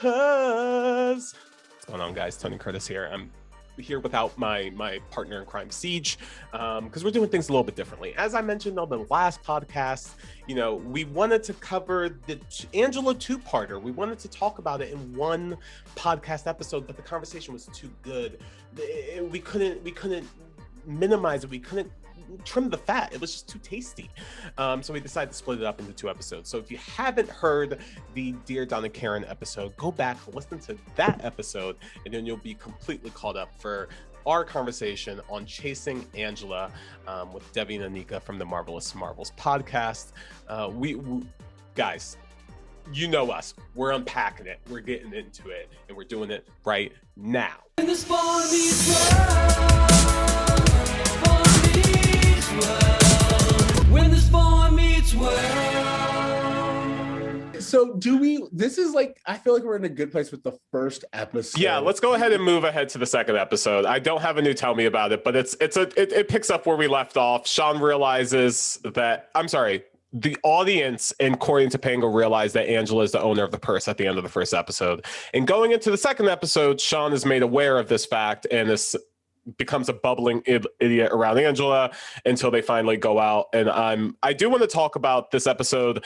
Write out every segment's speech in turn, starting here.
What's going on, guys? Tony Curtis here. I'm here without my partner in crime, Siege, because we're doing things a little bit differently. As I mentioned on the last podcast, we wanted to cover the Angela two-parter. We wanted to talk about it in one podcast episode, but the conversation was too good. We couldn't minimize it. We couldn't trim the fat. It was just too tasty. So we decided to split it up into two episodes. So if you haven't heard the Dear Donna Karen episode, go back, listen to that episode, and then you'll be completely caught up for our conversation on Chasing Angela with Divy and Anika from the Marvelous Marvels podcast. We guys, you know us. We're unpacking it. We're getting into it, and we're doing it right now. When the spawn meets world. So this is like, I feel like we're in a good place with the first episode. Yeah, let's go ahead and move ahead to the second episode. I don't have a new tell me about it, but it picks up where we left off. Shawn realizes that, the audience and Cory and Topanga realize that Angela is the owner of the purse at the end of the first episode. And going into the second episode, Shawn is made aware of this fact and becomes a bubbling idiot around Angela until they finally go out. And I do want to talk about this episode,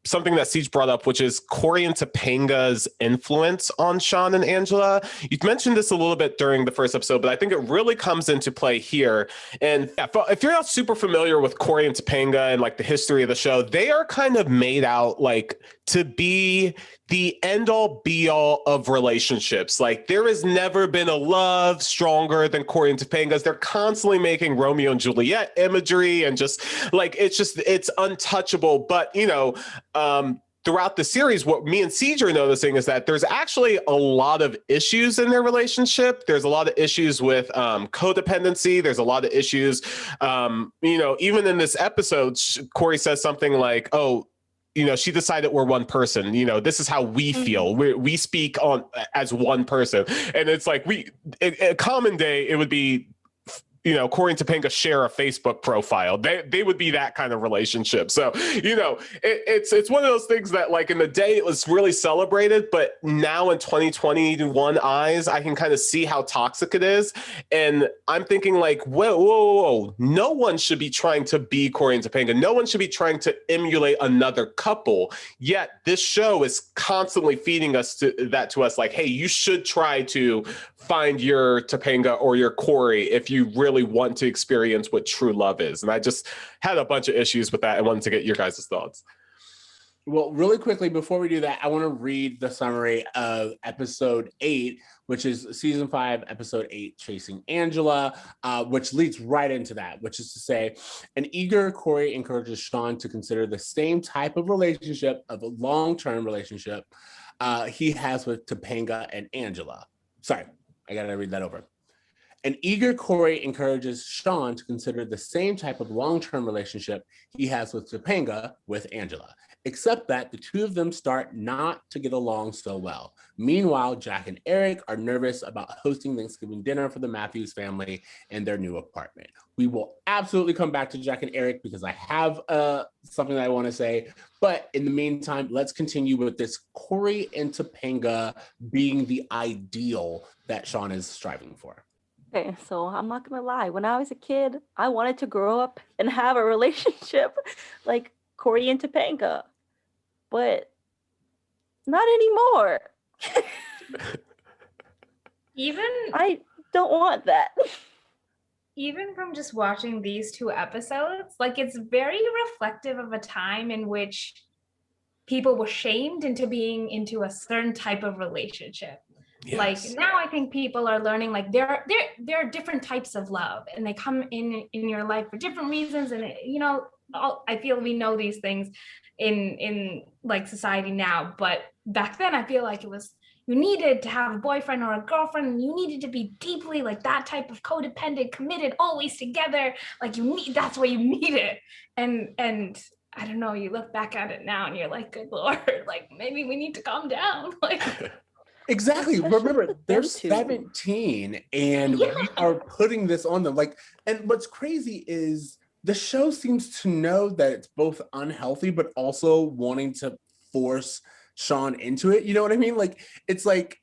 something that Siege brought up, which is Cory and Topanga's influence on Shawn and Angela. You mentioned this a little bit during the first episode, but I think it really comes into play here. And if you're not super familiar with Cory and Topanga and like the history of the show, they are kind of made out like to be the end all be all of relationships. Like there has never been a love stronger than Cory and Topanga's. They're constantly making Romeo and Juliet imagery and just like, it's untouchable. But, throughout the series, what me and Siege are noticing is that there's actually a lot of issues in their relationship. There's a lot of issues with codependency. There's a lot of issues, even in this episode, Cory says something like, she decided we're one person. This is how we feel. We speak on as one person. And it's like a common day, it would be, Cory and Topanga share a Facebook profile. They would be that kind of relationship. So, it's one of those things that like in the day it was really celebrated, but now in 2021 eyes, I can kind of see how toxic it is. And I'm thinking like, whoa. No one should be trying to be Cory and Topanga. No one should be trying to emulate another couple. Yet this show is constantly feeding us to us like, hey, you should try to find your Topanga or your Cory if you really want to experience what true love is. And I just had a bunch of issues with that and wanted to get your guys' thoughts. Well, really quickly, before we do that, I want to read the summary of episode 8, which is season 5, episode 8, Chasing Angela, which leads right into that, which is to say, an eager Cory encourages Shawn to consider the same type of relationship, of a long-term relationship he has with Topanga and Angela. Sorry, I got to read that over. An eager Cory encourages Shawn to consider the same type of long-term relationship he has with Topanga with Angela, except that the two of them start not to get along so well. Meanwhile, Jack and Eric are nervous about hosting Thanksgiving dinner for the Matthews family in their new apartment. We will absolutely come back to Jack and Eric because I have something that I want to say. But in the meantime, let's continue with this Cory and Topanga being the ideal that Shawn is striving for. Okay, so I'm not gonna lie. When I was a kid, I wanted to grow up and have a relationship like Cory and Topanga, but not anymore. I don't want that. Even from just watching these two episodes, like it's very reflective of a time in which people were shamed into being into a certain type of relationship. Yes. Like now I think people are learning like there are different types of love and they come in your life for different reasons. And I feel we know these things in like society now, but back then I feel like it was, you needed to have a boyfriend or a girlfriend and you needed to be deeply like that type of codependent, committed, always together. Like that's what you needed. And I don't know, you look back at it now and you're like, good Lord, like maybe we need to calm down. Like Exactly. Remember, they're 17 and we are putting this on them. Like, and what's crazy is the show seems to know that it's both unhealthy, but also wanting to force Shawn into it. You know what I mean? Like, it's like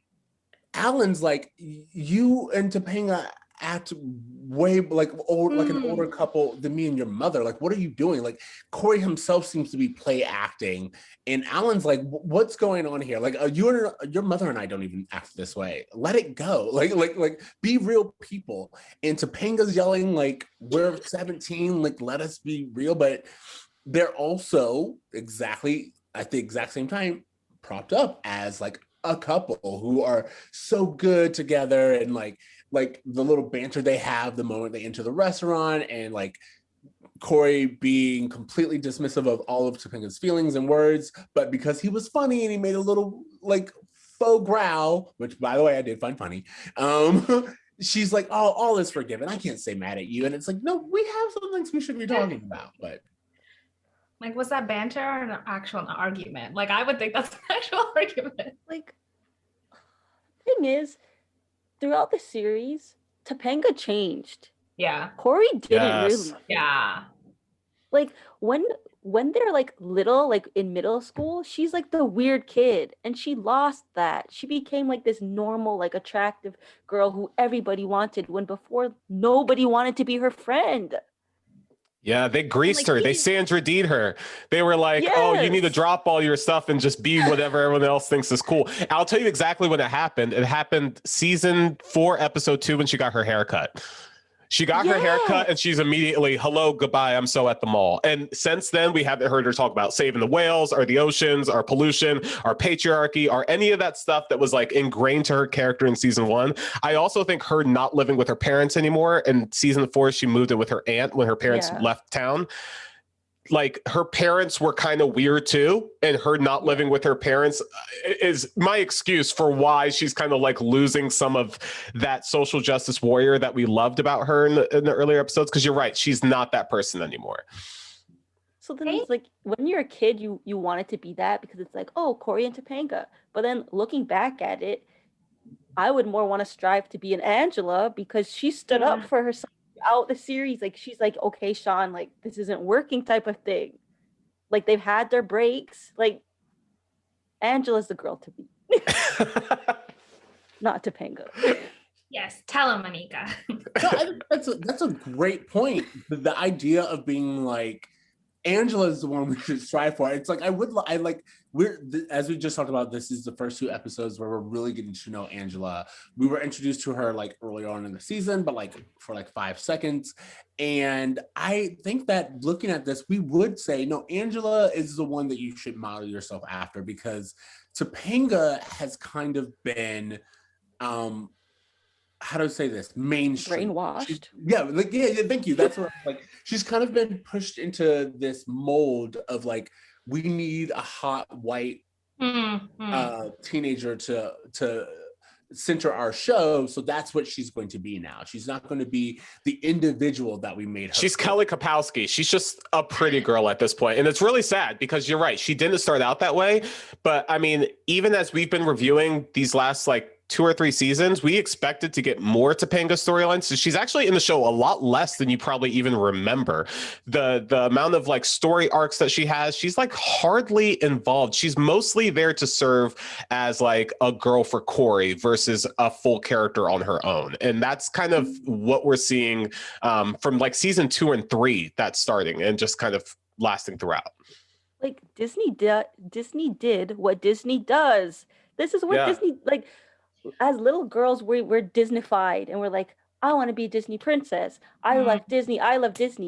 Alan's like, you and Topanga act way like old, like an older couple than me and your mother. Like, what are you doing? Like, Cory himself seems to be play acting, and Alan's like, what's going on here? Like, your mother and I don't even act this way. Let it go. Like, be real people. And Topanga's yelling like, we're 17. Like, let us be real. But they're also exactly at the exact same time propped up as like a couple who are so good together, and like the little banter they have the moment they enter the restaurant, and like Cory being completely dismissive of all of Topanga's feelings and words, but because he was funny and he made a little like faux growl, which by the way I did find funny, she's like, oh, all is forgiven, I can't stay mad at you. And it's like, no, we have some things we should be talking about. But like, was that banter or an actual argument? Like, I would think that's an actual argument. Like, thing is, throughout the series, Topanga changed. Yeah. Cory didn't really. Yeah. Like, when they're like little, like in middle school, she's like the weird kid, and she lost that. She became like this normal, like attractive girl who everybody wanted, when before nobody wanted to be her friend. Yeah, they greased like, her. They Sandra Deed her. They were like, Yes. oh, you need to drop all your stuff and just be whatever everyone else thinks is cool. I'll tell you exactly when it happened. It happened season 4, episode 2, when she got her haircut. She got her haircut and she's immediately, hello, goodbye, I'm so at the mall. And since then, we haven't heard her talk about saving the whales or the oceans or pollution or patriarchy or any of that stuff that was like ingrained to her character in season 1. I also think her not living with her parents anymore. In season 4, she moved in with her aunt when her parents left town. Like, her parents were kind of weird too, and her not living with her parents is my excuse for why she's kind of like losing some of that social justice warrior that we loved about her in the earlier episodes. Because you're right, she's not that person anymore. So then it's like, when you're a kid, you want it to be that, because it's like, oh, Cory and Topanga. But then looking back at it, I would more want to strive to be an Angela, because she stood up for herself out the series. Like, she's like, okay, Shawn, like, this isn't working, type of thing. Like, they've had their breaks. Like, Angela's the girl to be. Not Topanga. Yes, tell him, Anika. no, I think that's a great point. The idea of being like, Angela is the one we should strive for. It's like, as we just talked about, this is the first 2 episodes where we're really getting to know Angela. We were introduced to her like early on in the season, but like for like 5 seconds. And I think that looking at this, we would say, no, Angela is the one that you should model yourself after, because Topanga has kind of been, how do I say this? Mainstream. Brainwashed. Thank you. That's what, like, she's kind of been pushed into this mold of like, we need a hot white teenager to center our show. So that's what she's going to be now. She's not going to be the individual that we made her. She's Kelly Kapowski. She's just a pretty girl at this point. And it's really sad, because you're right, she didn't start out that way. But I mean, even as we've been reviewing these last like 2 or 3 seasons, we expected to get more Topanga storylines. So she's actually in the show a lot less than you probably even remember. The amount of like story arcs that she has, she's like hardly involved. She's mostly there to serve as like a girl for Cory versus a full character on her own. And that's kind of what we're seeing from like season 2 and 3 that's starting and just kind of lasting throughout. Like, Disney did what Disney does. This is what Disney, like, as little girls, we're Disneyfied, and we're like, I want to be a Disney princess. I love Disney.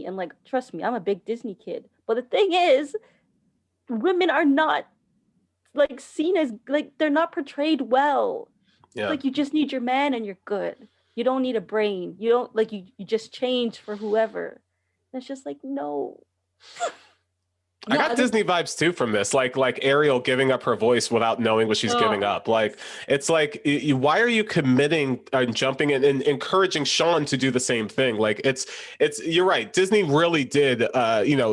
And like, trust me, I'm a big Disney kid. But the thing is, women are not like seen as, like, they're not portrayed well. Yeah. Like, you just need your man and you're good. You don't need a brain. You don't, like, you just change for whoever. And it's just like, no. I got Disney vibes too from this, like Ariel giving up her voice without knowing what she's giving up. Like, it's like, why are you committing and jumping in and encouraging Shawn to do the same thing? Like, it's you're right. Disney really did.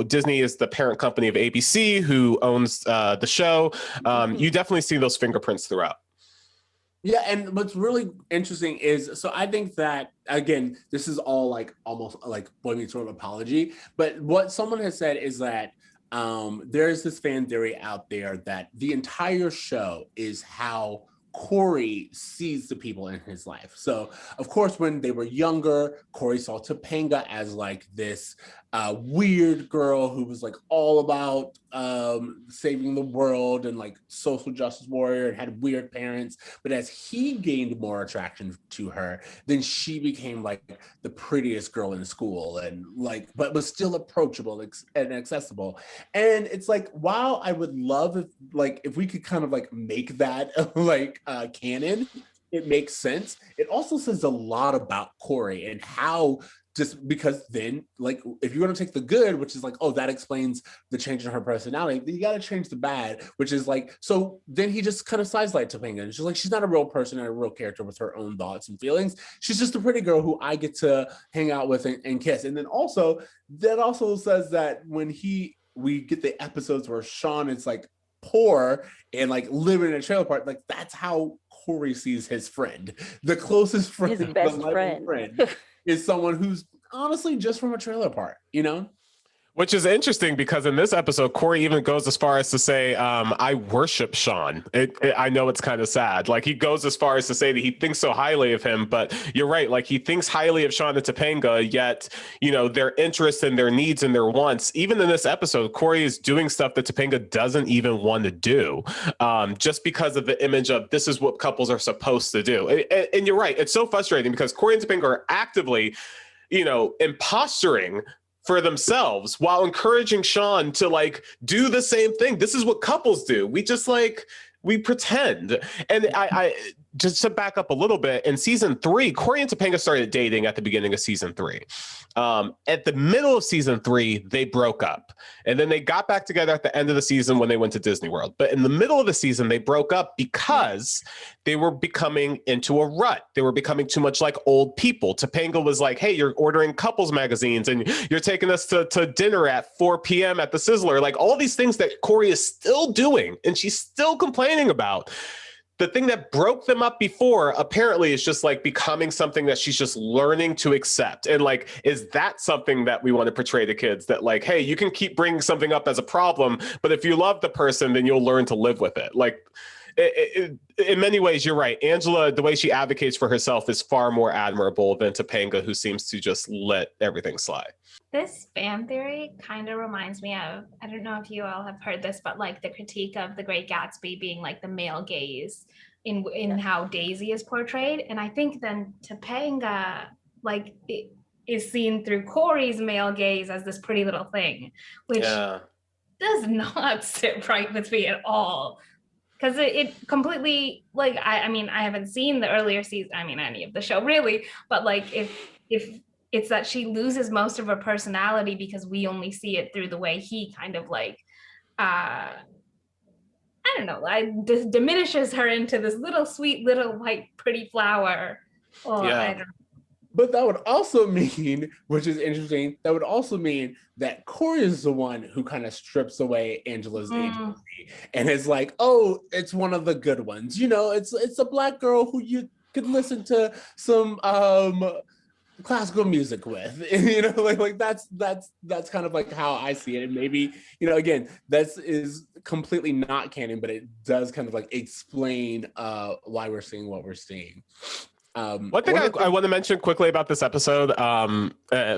Disney is the parent company of ABC, who owns the show. You definitely see those fingerprints throughout. Yeah, and what's really interesting is, so I think that, again, this is all like almost like Boy Meets World apology, but what someone has said is that there's this fan theory out there that the entire show is how Cory sees the people in his life. So, of course, when they were younger, Cory saw Topanga as like this weird girl who was like all about saving the world and like social justice warrior and had weird parents. But as he gained more attraction to her, then she became like the prettiest girl in school and like, but was still approachable and accessible. And it's like, while I would love if we could kind of like make that like canon, it makes sense. It also says a lot about Cory and how, just because then, like, if you want to take the good, which is like, oh, that explains the change in her personality, then you got to change the bad, which is like, so then he just kind of sideslides Topanga. And she's like, she's not a real person and a real character with her own thoughts and feelings. She's just a pretty girl who I get to hang out with and kiss. And then also, that also says that when we get the episodes where Shawn is like poor and like living in a trailer park, like that's how Cory sees his friend. The closest friend, his best friend is someone who's honestly just from a trailer park, you know? Which is interesting because in this episode, Cory even goes as far as to say, I worship Shawn. I know it's kind of sad. Like he goes as far as to say that he thinks so highly of him, but you're right. Like he thinks highly of Shawn and Topanga, yet, you know, their interests and their needs and their wants, even in this episode, Cory is doing stuff that Topanga doesn't even want to do, just because of the image of this is what couples are supposed to do. And you're right. It's so frustrating because Cory and Topanga are actively, you know, imposturing for themselves while encouraging Shawn to like do the same thing. This is what couples do. We just like, we pretend. And I just to back up a little bit, in season 3, Cory and Topanga started dating at the beginning of season 3. At the middle of season 3, they broke up. And then they got back together at the end of the season when they went to Disney World. But in the middle of the season, they broke up because they were becoming into a rut. They were becoming too much like old people. Topanga was like, hey, you're ordering couples magazines and you're taking us to dinner at 4 p.m. at the Sizzler. Like all these things that Cory is still doing and she's still complaining about. The thing that broke them up before apparently is just like becoming something that she's just learning to accept. And like, is that something that we want to portray to kids, that like, hey, you can keep bringing something up as a problem, but if you love the person, then you'll learn to live with it. Like in many ways, you're right. Angela, the way she advocates for herself is far more admirable than Topanga, who seems to just let everything slide. This fan theory kind of reminds me of, I don't know if you all have heard this, but like the critique of The Great Gatsby being like the male gaze in how Daisy is portrayed. And I think then Topanga like is seen through Cory's male gaze as this pretty little thing, which does not sit right with me at all. Because it completely, like, I mean, I haven't seen the earlier season, I mean, any of the show really, but like if it's that she loses most of her personality because we only see it through the way he kind of like, I don't know, diminishes her into this little sweet little white pretty flower. Oh, yeah. I don't know. But that would also mean, which is interesting, that would also mean that Cory is the one who kind of strips away Angela's agency and is like, oh, it's one of the good ones. You know, it's a Black girl who you could listen to some classical music with. You know, like that's kind of like how I see it. And maybe, you know, again, this is completely not canon, but it does kind of like explain why we're seeing what we're seeing. One thing I want to mention quickly about this episode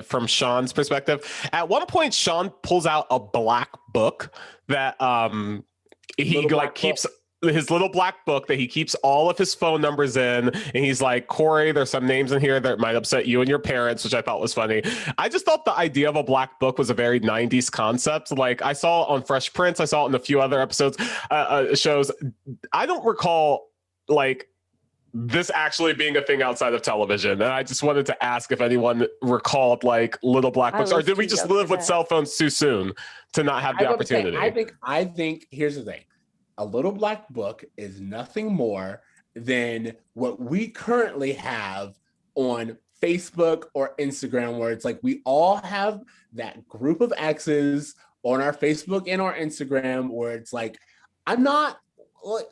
from Shawn's perspective. At one point, Shawn pulls out a black book that he like keeps his little black book that he keeps all of his phone numbers in. And he's like, Cory, there's some names in here that might upset you and your parents, which I thought was funny. I just thought the idea of a black book was a very 90s concept. Like I saw it on Fresh Prince. I saw it in a few other episodes, shows. I don't recall like this actually being a thing outside of television. And I just wanted to ask if anyone recalled like little black books, or did we just live with cell phones too soon to not have the opportunity? I think here's the thing. A little black book is nothing more than what we currently have on Facebook or Instagram, where it's like we all have that group of exes on our Facebook and our Instagram, where it's like, I'm not, like,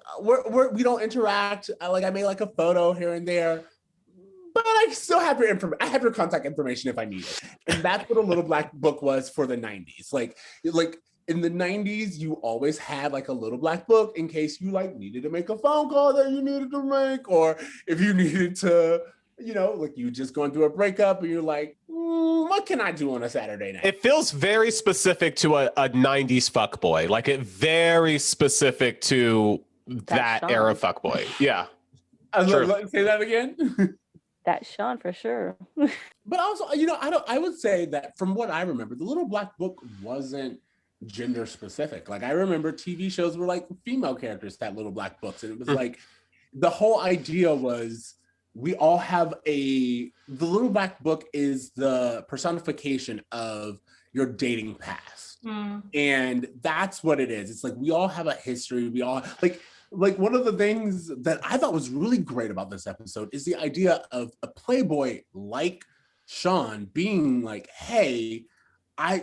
we don't interact. Like I made like a photo here and there, but I still have your information. I have your contact information if I need it. And that's what a little black book was for the 90s. Like in the 90s, you always had like a little black book in case you like needed to make a phone call that you needed to make, or if you needed to, you know, like you just going through a breakup and you're like, what can I do on a Saturday night? It feels very specific to a 90s fuckboy. Like it very specific to that era fuckboy. Yeah. Say that again. That's Shawn for sure. But also, you know, I would say that from what I remember, the little black book wasn't gender specific. Like I remember TV shows were like female characters had little black books, and it was like the whole idea was we all have the little black book is the personification of your dating past. And that's what it is. It's like we all have a history. We all like one of the things that I thought was really great about this episode is the idea of a playboy like Shawn being like, hey,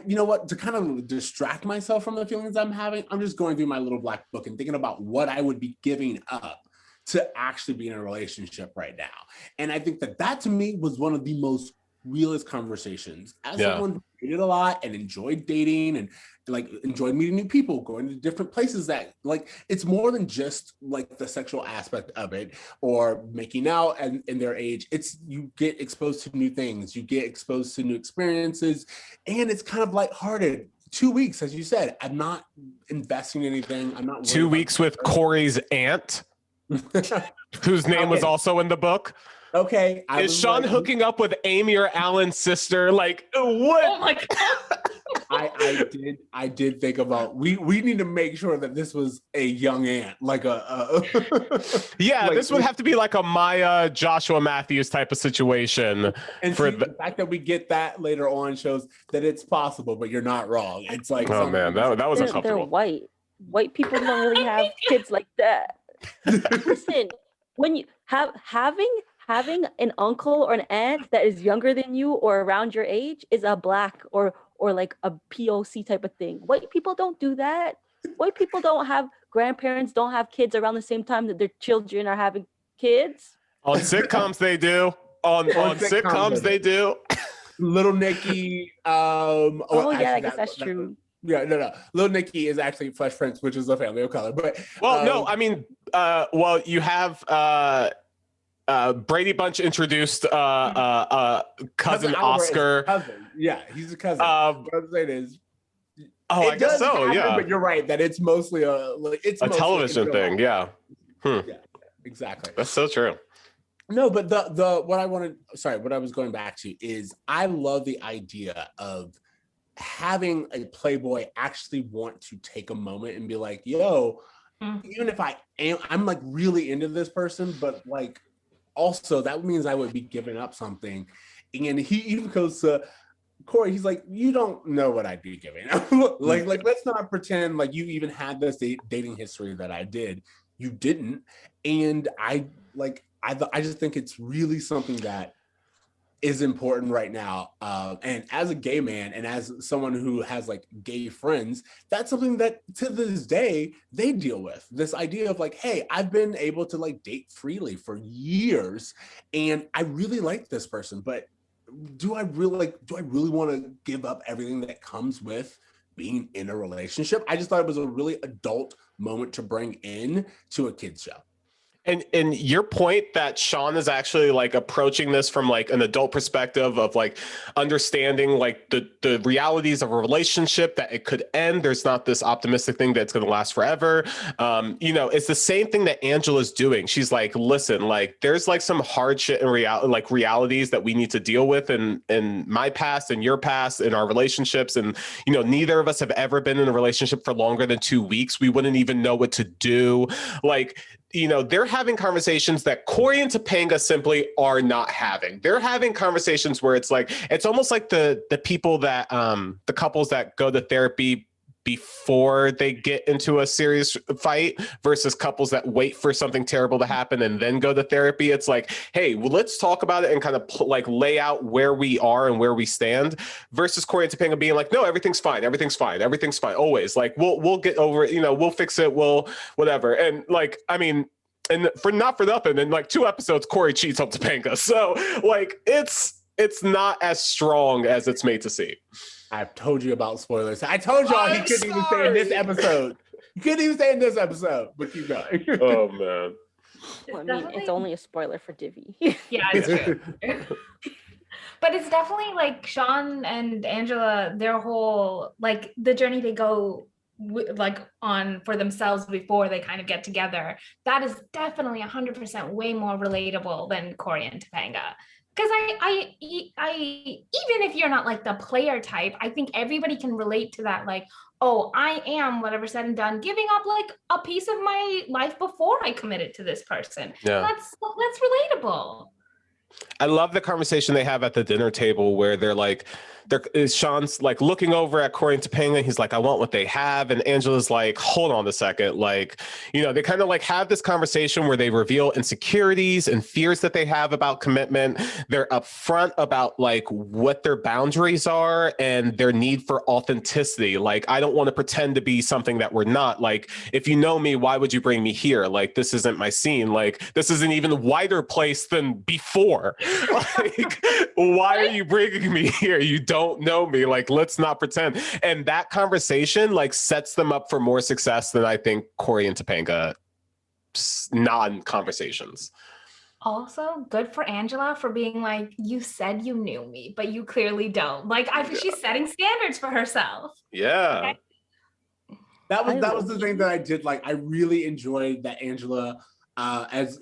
you know what, to kind of distract myself from the feelings I'm having, I'm just going through my little black book and thinking about what I would be giving up to actually be in a relationship right now. And I think that to me was one of the most realest conversations. As someone who dated a lot and enjoyed dating and like enjoyed meeting new people, going to different places, that like it's more than just like the sexual aspect of it or making out and in their age. It's you get exposed to new things, you get exposed to new experiences, and it's kind of lighthearted. 2 weeks, as you said, I'm not investing anything. I'm not 2 weeks with Cory's aunt, whose name was also in the book. Okay. Is Shawn like, hooking up with Amy or Alan's sister? Like, what? Oh my God. I did think about, we need to make sure that this was a young aunt, like yeah, like, this would have to be like a Maya Joshua Matthews type of situation. And for the fact that we get that later on shows that it's possible, but you're not wrong. It's like, oh man, that was uncomfortable. They're white people don't really have kids like that. Listen, when you having an uncle or an aunt that is younger than you or around your age is a black or like a POC type of thing. White people don't do that. White people don't have grandparents, don't have kids around the same time that their children are having kids. On sitcoms they do. On sitcoms they do. Little Nicky. Actually, I guess that's true. Yeah, no. Little Nicky is actually Fresh Prince, which is a family of color. But no, I mean, you have Brady Bunch introduced cousin Oscar. Cousin. Yeah, he's a cousin. What I'm saying is, I guess so. Happen, yeah, but you're right that it's mostly a television thing. Yeah. Yeah, exactly. That's so true. No, but what I was going back to is I love the idea of having a playboy actually want to take a moment and be like, yo, even if I'm like really into this person, but like also that means I would be giving up something. And he even goes to Cory, he's like, you don't know what I'd be giving up. like let's not pretend like you even had this dating history that I did. You didn't. And I just think it's really something that is important right now. And as a gay man and as someone who has like gay friends, that's something that to this day they deal with. This idea of like, hey, I've been able to like date freely for years and I really like this person, but do I really want to give up everything that comes with being in a relationship? I just thought it was a really adult moment to bring in to a kid's show. And your point that Shawn is actually like approaching this from like an adult perspective of like understanding like the realities of a relationship, that it could end. There's not this optimistic thing that's going to last forever. It's the same thing that Angela's doing. She's like, listen, like there's like some hard shit and realities that we need to deal with in my past and your past in our relationships. And, neither of us have ever been in a relationship for longer than 2 weeks. We wouldn't even know what to do. Like, they're having conversations that Cory and Topanga simply are not having. They're having conversations where it's like, it's almost like the people that, the couples that go to therapy before they get into a serious fight versus couples that wait for something terrible to happen and then go to therapy. It's like, hey, well, let's talk about it and kind of like lay out where we are and where we stand, versus Cory and Topanga being like, no, everything's fine. Always like, we'll get over it. We'll fix it. We'll whatever. And like, I mean, and for nothing, in like 2 episodes, Cory cheats on Topanga. So like, it's it's not as strong as it's made to seem. I've told you about spoilers. I told y'all he couldn't even stay in this episode. He couldn't even stay in this episode, but keep going. Oh man. Well, I mean, it's only a spoiler for Divy. Yeah, it's true. But it's definitely like Shawn and Angela, their whole like the journey they go like on for themselves before they kind of get together. That is definitely 100% way more relatable than Cory and Topanga. Because I even if you're not like the player type, I think everybody can relate to that. Like, oh, I am whatever said and done, giving up like a piece of my life before I committed to this person. Yeah, that's relatable. I love the conversation they have at the dinner table where Shawn's like looking over at Cory and Topanga. He's like, I want what they have. And Angela's like, hold on a second. Like, they kind of like have this conversation where they reveal insecurities and fears that they have about commitment. They're upfront about like what their boundaries are and their need for authenticity. Like, I don't want to pretend to be something that we're not. Like, if you know me, why would you bring me here? Like, this isn't my scene. Like, this is an even wider place than before. Like, why are you bringing me here? You don't know me. Like, let's not pretend. And that conversation like sets them up for more success than I think Cory and Topanga non-conversations. Also, good for Angela for being like, you said you knew me, but you clearly don't. Like, she's setting standards for herself. Yeah. Okay? That was the thing that I did. Like, I really enjoyed that Angela, as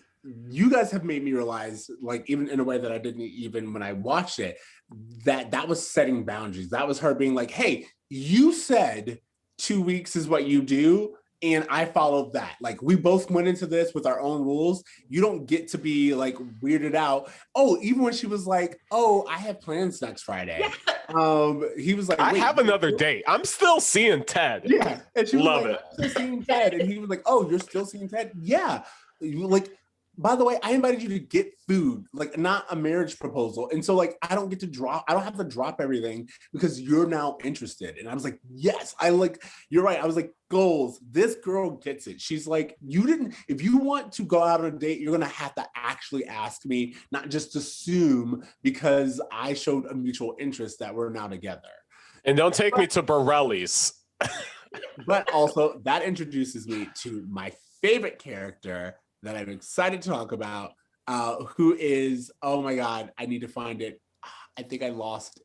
you guys have made me realize, like, even in a way that I didn't even when I watched it, that was setting boundaries. That was her being like, hey, you said 2 weeks is what you do. And I followed that. Like, we both went into this with our own rules. You don't get to be like weirded out. Oh, even when she was like, oh, I have plans next Friday. Yeah. He was like, I have another date. I'm still seeing Ted. Yeah. And she was Love like, it. I'm still seeing Ted. And he was like, oh, you're still seeing Ted? Yeah. Like, by the way, I invited you to get food, like not a marriage proposal. And so like, I don't have to drop everything because you're now interested. And I was like, yes, you're right. I was like, goals. This girl gets it. She's like, if you want to go out on a date, you're going to have to actually ask me, not just assume because I showed a mutual interest that we're now together. And don't take me to Borelli's. But also that introduces me to my favorite character that I'm excited to talk about, who is, oh my God, I need to find it. I think I lost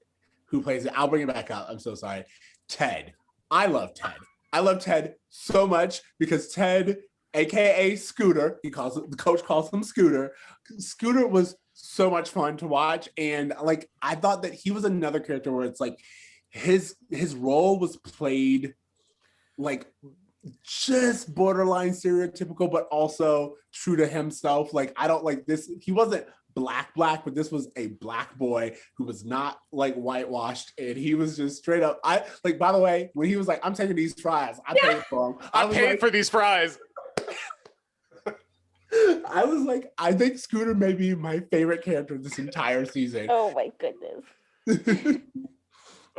who plays it. I'll bring it back up. I'm so sorry. Ted. I love Ted. I love Ted so much because Ted, AKA Scooter, the coach calls him Scooter. Scooter was so much fun to watch. And like, I thought that he was another character where it's like, his role was played like just borderline stereotypical, but also true to himself. Like, I don't like this. He wasn't black, but this was a black boy who was not like whitewashed. And he was just straight up. By the way, when he was like, I'm taking these fries, I paid for them. I paid for these fries. I was like, I think Scooter may be my favorite character this entire season. Oh my goodness.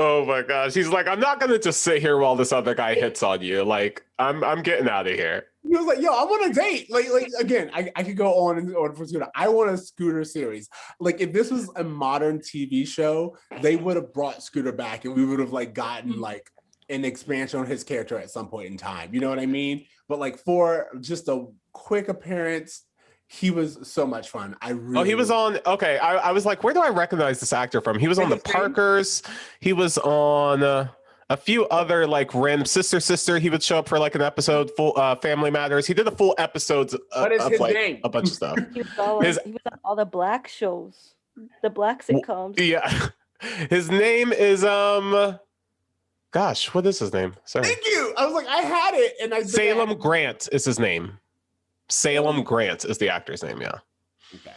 Oh my gosh. He's like, I'm not gonna just sit here while this other guy hits on you. Like, I'm getting out of here. He was like, yo, I want a date. Like again, I could go on and on for Scooter. I want a Scooter series. Like, if this was a modern TV show, they would have brought Scooter back and we would have like gotten like an expansion on his character at some point in time. You know what I mean? But like for just a quick appearance, he was so much fun. He was on. Okay, I was like, where do I recognize this actor from? He was on The Parkers. He was on a few other like random Sister. He would show up for like an episode. Full Family Matters. He did a full episodes what is of his like name? A bunch of stuff. He was on all the black shows, the black sitcoms. Yeah, his name is Gosh, what is his name? Sorry. Thank you. I was like, I had it, and Salem Grant is his name. Salem Grant is the actor's name, yeah. Okay.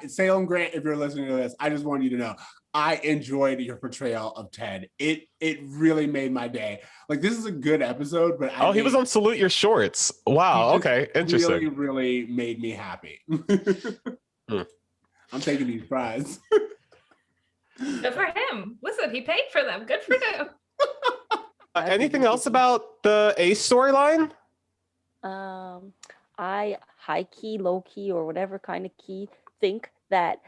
Salem Grant, if you're listening to this, I just want you to know, I enjoyed your portrayal of Ted. It really made my day. Like, this is a good episode, but he was on Salute Your Shorts. Wow, okay, interesting. Really made me happy. I'm taking these fries. Good for him. Listen, he paid for them. Good for him. Anything else about the Ace storyline? I high key, low key, or whatever kind of key think that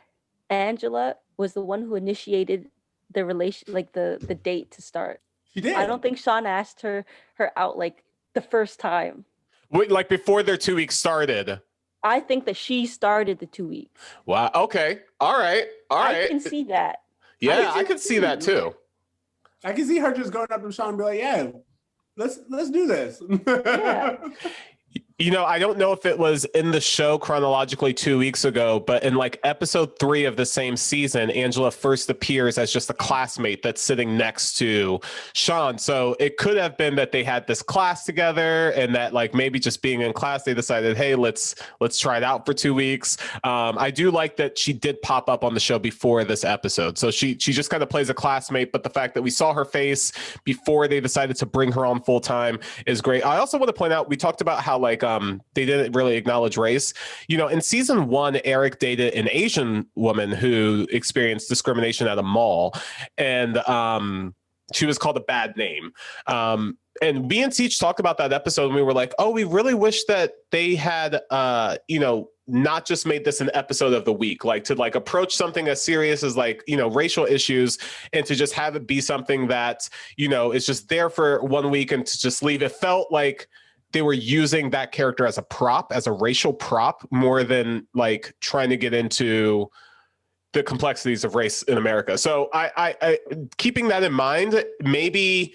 Angela was the one who initiated the relation, like the date to start. She did. I don't think Shawn asked her out like the first time. Wait, like before their 2 weeks started. I think that she started the 2 weeks. Wow. Okay. All right. I can see that. Yeah, I could see that too. I can see her just going up to Shawn and be like, yeah, let's do this. Yeah. You know, I don't know if it was in the show chronologically 2 weeks ago, but in like episode 3 of the same season, Angela first appears as just a classmate that's sitting next to Shawn. So it could have been that they had this class together, and that like maybe just being in class, they decided, hey, let's try it out for 2 weeks. I do like that she did pop up on the show before this episode. So she just kind of plays a classmate, but the fact that we saw her face before they decided to bring her on full time is great. I also want to point out, we talked about how like they didn't really acknowledge race. You know, in season 1, Eric dated an Asian woman who experienced discrimination at a mall, and she was called a bad name. And me and Teach talked about that episode, and we were like, oh, we really wish that they had, you know, not just made this an episode of the week, like to like approach something as serious as like, you know, racial issues, and to just have it be something that, you know, is just there for 1 week and to just leave. It felt like they were using that character as a prop, as a racial prop, more than like trying to get into the complexities of race in America. So I keeping that in mind, maybe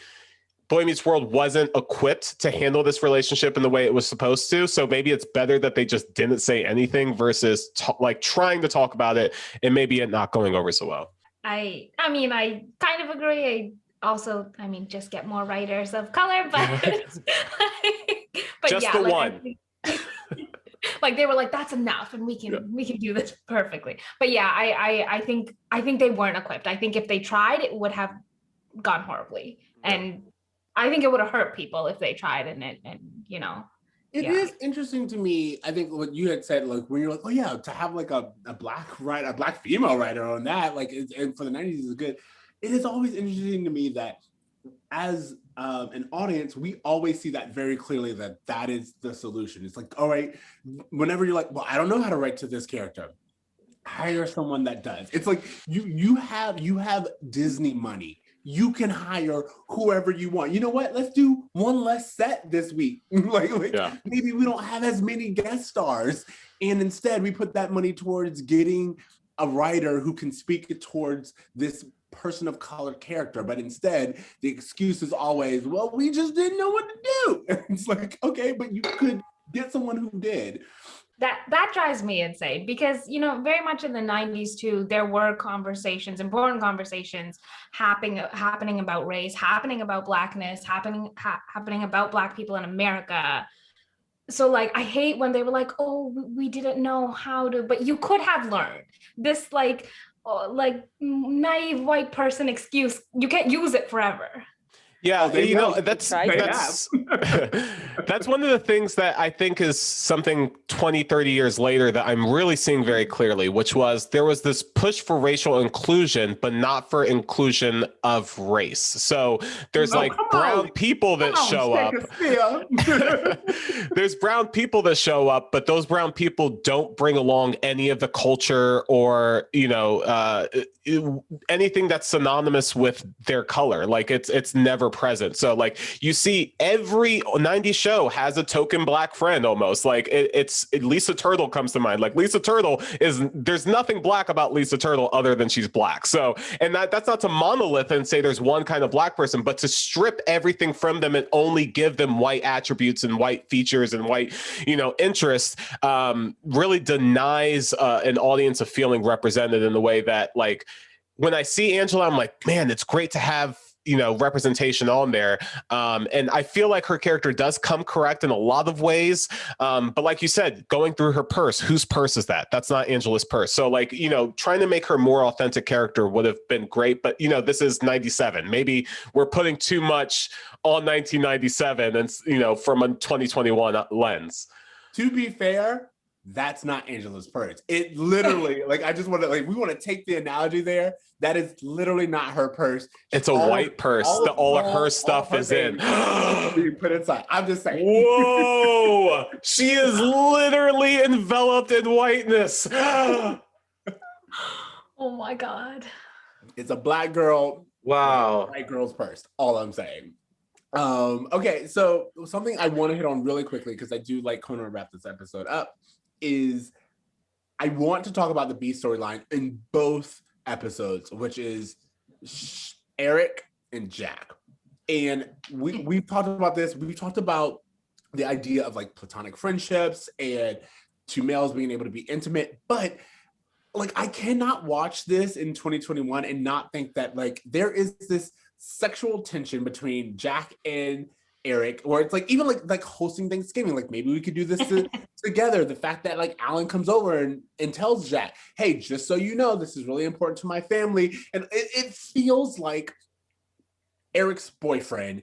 Boy Meets World wasn't equipped to handle this relationship in the way it was supposed to. So maybe it's better that they just didn't say anything versus like trying to talk about it and maybe it not going over so well. I mean, I kind of agree. I mean, just get more writers of color, but but just yeah, the like, one. Like they were like, that's enough, and we can do this perfectly. But yeah, I think they weren't equipped. I think if they tried, it would have gone horribly, and I think it would have hurt people if they tried, and you know. It is interesting to me. I think what you had said, like when you're like, oh yeah, to have like a black female writer on that, like, and for the 90s is good. It is always interesting to me that as an audience, we always see that very clearly, that is the solution. It's like, all right, whenever you're like, well, I don't know how to write to this character, hire someone that does. It's like you have Disney money. You can hire whoever you want. You know what? Let's do one less set this week. Maybe we don't have as many guest stars, and instead we put that money towards getting a writer who can speak towards this person of color character. But instead, the excuse is always, well, we just didn't know what to do. It's like, okay, but you could get someone who did. That drives me insane because, you know, very much in the 90s too, there were important conversations happening about race, happening about Blackness, happening about Black people in America. So like, I hate when they were like, oh, we didn't know how to, but you could have learned this, like naive white person excuse. You can't use it forever. Yeah, you know, that's that's one of the things that I think is something 20, 30 years later that I'm really seeing very clearly, which was there was this push for racial inclusion, but not for inclusion of race. So there's brown people that show up. There's brown people that show up, but those brown people don't bring along any of the culture or, you know, anything that's synonymous with their color. Like it's never present. So like you see every 90s show has a token Black friend almost. Like it's Lisa Turtle comes to mind. Like Lisa Turtle there's nothing Black about Lisa Turtle other than she's Black. So, and that's not to monolith and say there's one kind of Black person, but to strip everything from them and only give them white attributes and white features and white, you know, interests, really denies an audience of feeling represented in the way that, like, when I see Angela, I'm like, man, it's great to have, you know, representation on there. And I feel like her character does come correct in a lot of ways. But like you said, going through her purse, whose purse is that? That's not Angela's purse. So like, you know, trying to make her more authentic character would have been great. But, you know, this is 97. Maybe we're putting too much on 1997 and, you know, from a 2021 lens. To be fair, that's not Angela's purse. It literally, like, I just want to, like, we want to take the analogy there. That is literally not her purse. It's a white purse. All of her stuff is in. Being put inside. I'm just saying. Whoa! She is literally enveloped in whiteness. Oh my God. It's a black girl. Wow. White girl's purse. All I'm saying. Okay, so something I want to hit on really quickly, because I do like Conan to wrap this episode up, is I want to talk about the B storyline in both episodes, which is Eric and Jack. And we've talked about this. We've talked about the idea of like platonic friendships and two males being able to be intimate, but like I cannot watch this in 2021 and not think that like there is this sexual tension between Jack and Eric, or it's like even like hosting Thanksgiving, like maybe we could do this together. The fact that like Alan comes over and tells Jack, hey, just so you know, this is really important to my family. And it feels like Eric's boyfriend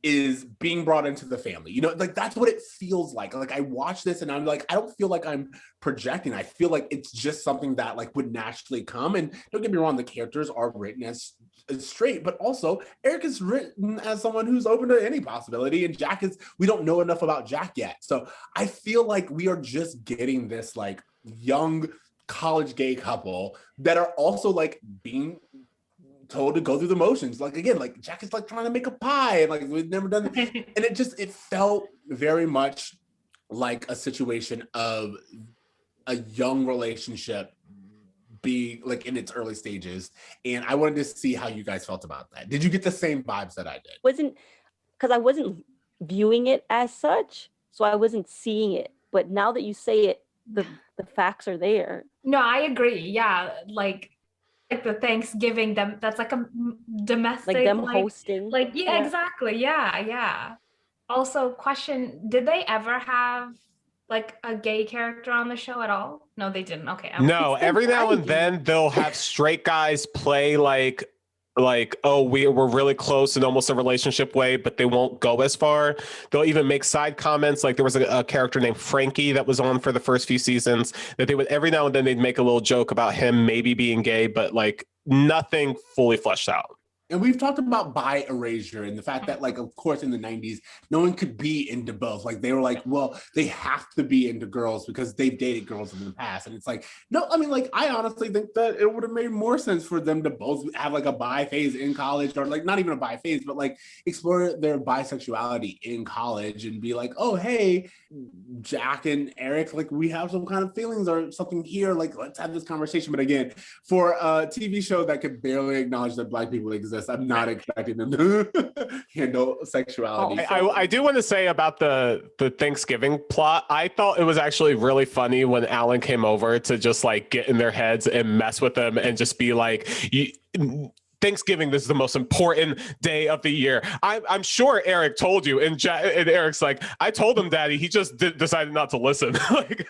is being brought into the family. You know, like that's what it feels like. Like I watch this and I'm like, I don't feel like I'm projecting. I feel like it's just something that like would naturally come. And don't get me wrong, the characters are written as straight, but also Eric is written as someone who's open to any possibility. And Jack is, we don't know enough about Jack yet. So I feel like we are just getting this like young college gay couple that are also like being told to go through the motions. Like again, like Jack is like trying to make a pie and like we've never done it. And it felt very much like a situation of a young relationship being like in its early stages. And I wanted to see how you guys felt about that. Did you get the same vibes that I did? Because I wasn't viewing it as such, so I wasn't seeing it. But now that you say it, the facts are there. No, I agree. Yeah, like the Thanksgiving, that's like a domestic, like them hosting. Like yeah, exactly. Yeah. Also, question: did they ever have like a gay character on the show at all? No, they didn't. Okay. No, every now and then they'll have straight guys play like oh we're really close in almost a relationship way, but they won't go as far. They'll even make side comments. Like there was a character named Frankie that was on for the first few seasons that they would every now and then they'd make a little joke about him maybe being gay, but like nothing fully fleshed out. And we've talked about bi erasure and the fact that, like, of course, in the 90s, no one could be into both. Like, they were like, well, they have to be into girls because they've dated girls in the past. And it's like, no, I mean, like, I honestly think that it would have made more sense for them to both have, like, a bi phase in college, or, like, not even a bi phase, but, like, explore their bisexuality in college and be like, oh, hey, Jack and Eric, like, we have some kind of feelings or something here. Like, let's have this conversation. But again, for a TV show that could barely acknowledge that Black people exist, I'm not expecting them to handle sexuality. I do want to say about the Thanksgiving plot, I thought it was actually really funny when Alan came over to just like get in their heads and mess with them and just be like, Thanksgiving, this is the most important day of the year. I'm sure Eric told you, and Eric's like, I told him, Daddy. He just decided not to listen. Like,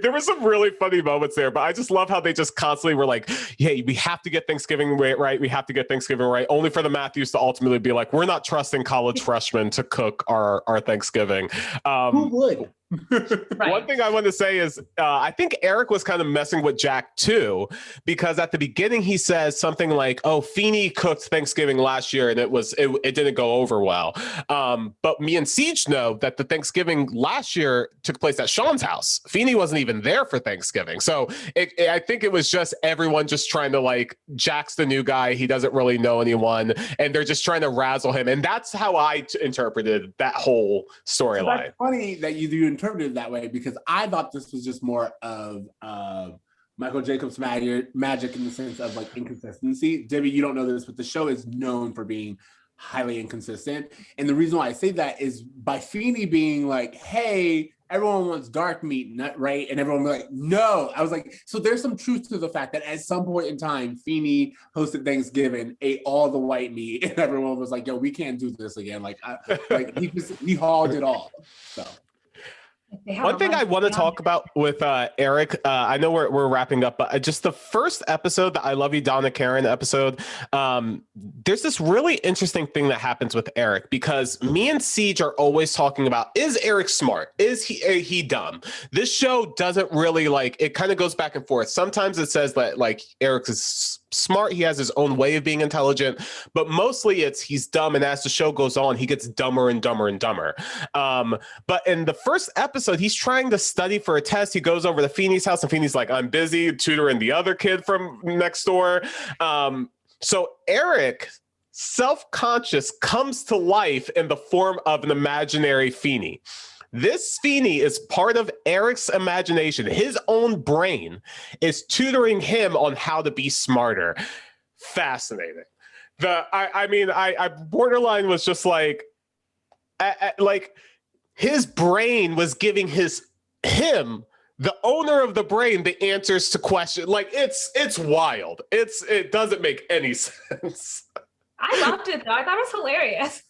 there were some really funny moments there, but I just love how they just constantly were like, hey, we have to get Thanksgiving right. We have to get Thanksgiving right. Only for the Matthews to ultimately be like, we're not trusting college freshmen to cook our Thanksgiving. Who would? Right. One thing I want to say is I think Eric was kind of messing with Jack too, because at the beginning he says something like, oh, Feeney cooked Thanksgiving last year and it didn't go over well. But me and Siege know that the Thanksgiving last year took place at Shawn's house. Feeney wasn't even there for Thanksgiving. So I think it was just everyone just trying to like, Jack's the new guy. He doesn't really know anyone. And they're just trying to razzle him. And that's how I interpreted that whole storyline. That's funny that you interpreted it that way, because I thought this was just more of Michael Jacobs' magic in the sense of like inconsistency. Divy, you don't know this, but the show is known for being highly inconsistent. And the reason why I say that is by Feeney being like, hey, everyone wants dark meat, right? And everyone was like, no. I was like, so there's some truth to the fact that at some point in time, Feeney hosted Thanksgiving, ate all the white meat, and everyone was like, yo, we can't do this again. Like he hauled it all. So. One thing I want to talk about with Eric, I know we're wrapping up, but just the first episode, the I Love You, Donna Karen episode, there's this really interesting thing that happens with Eric, because me and Siege are always talking about, is Eric smart? Is he dumb? This show doesn't really like, it kind of goes back and forth. Sometimes it says that like Eric is smart. He has his own way of being intelligent, but mostly it's he's dumb. And as the show goes on, he gets dumber and dumber and dumber. But in the first episode, he's trying to study for a test. He goes over to Feeney's house and Feeney's like, I'm busy tutoring the other kid from next door. So Eric, self-conscious, comes to life in the form of an imaginary Feeny. This Feeny is part of Eric's imagination. His own brain is tutoring him on how to be smarter. Fascinating. I borderline was just like his brain was giving him, the owner of the brain, the answers to questions. Like it's wild. It doesn't make any sense. I loved it though. I thought it was hilarious.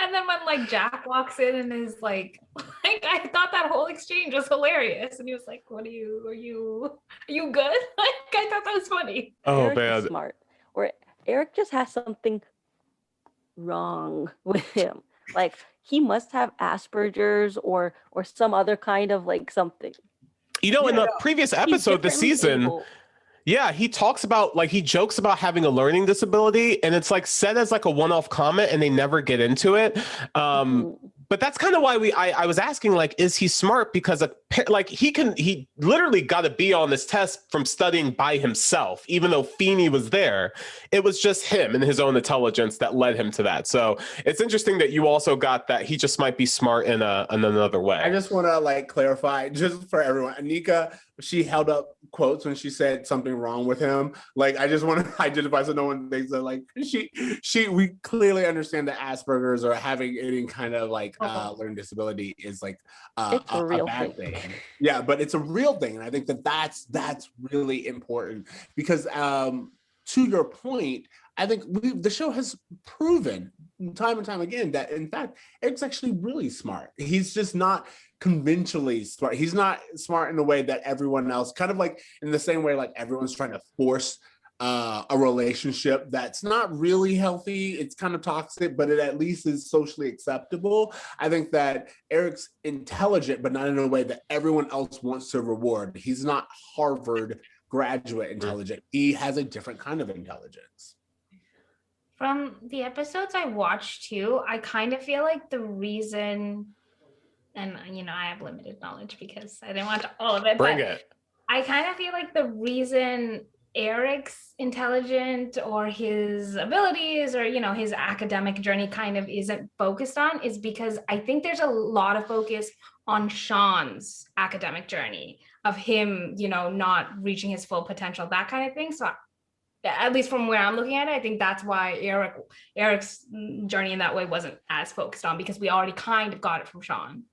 And then when like Jack walks in and is like I thought that whole exchange was hilarious. And he was like, "What are you good?" Like I thought that was funny. Oh Eric man, is smart. Or Eric just has something wrong with him. Like he must have Asperger's or some other kind of like something. In the previous episode, the season. Able. Yeah, he talks about he jokes about having a learning disability, and it's like said as like a one-off comment, and they never get into it. But that's kind of why I was asking, like, is he smart? Because he literally got a B on this test from studying by himself, even though Feeny was there. It was just him and his own intelligence that led him to that. So it's interesting that you also got that he just might be smart in another way. I just want to clarify just for everyone. Anika, she held up quotes when she said something wrong with him. I just want to identify so no one thinks that we clearly understand that Asperger's or having any kind of learning disability is a real bad thing. Yeah, but it's a real thing. And I think that's really important because to your point, I think the show has proven time and time again that in fact, Eric's actually really smart. He's just not conventionally smart. He's not smart in the way that everyone else, kind of like in the same way everyone's trying to force a relationship that's not really healthy. It's kind of toxic, but it at least is socially acceptable. I think that Eric's intelligent, but not in a way that everyone else wants to reward. He's not Harvard graduate intelligent. He has a different kind of intelligence. From the episodes I watched too, I kind of feel like the reason, and I have limited knowledge because I didn't watch all of it. Bring it. I kind of feel like the reason Eric's intelligent or his abilities or his academic journey kind of isn't focused on is because I think there's a lot of focus on Shawn's academic journey of him, not reaching his full potential, that kind of thing. So at least from where I'm looking at it, I think that's why Eric's journey in that way wasn't as focused on, because we already kind of got it from Shawn.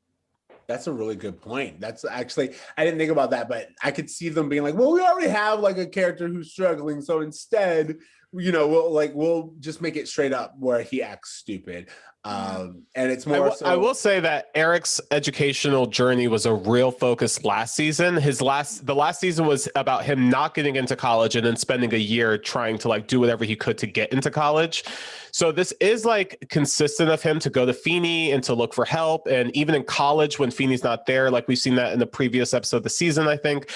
That's a really good point. That's actually, I didn't think about that, but I could see them being like, well, we already have a character who's struggling. So instead, we'll just make it straight up where he acts stupid. And it's more I will say that Eric's educational journey was a real focus last season. The last season was about him not getting into college and then spending a year trying to do whatever he could to get into college. So this is consistent of him to go to Feeny and to look for help. And even in college when Feeny's not there, we've seen that in the previous episode of the season, I think.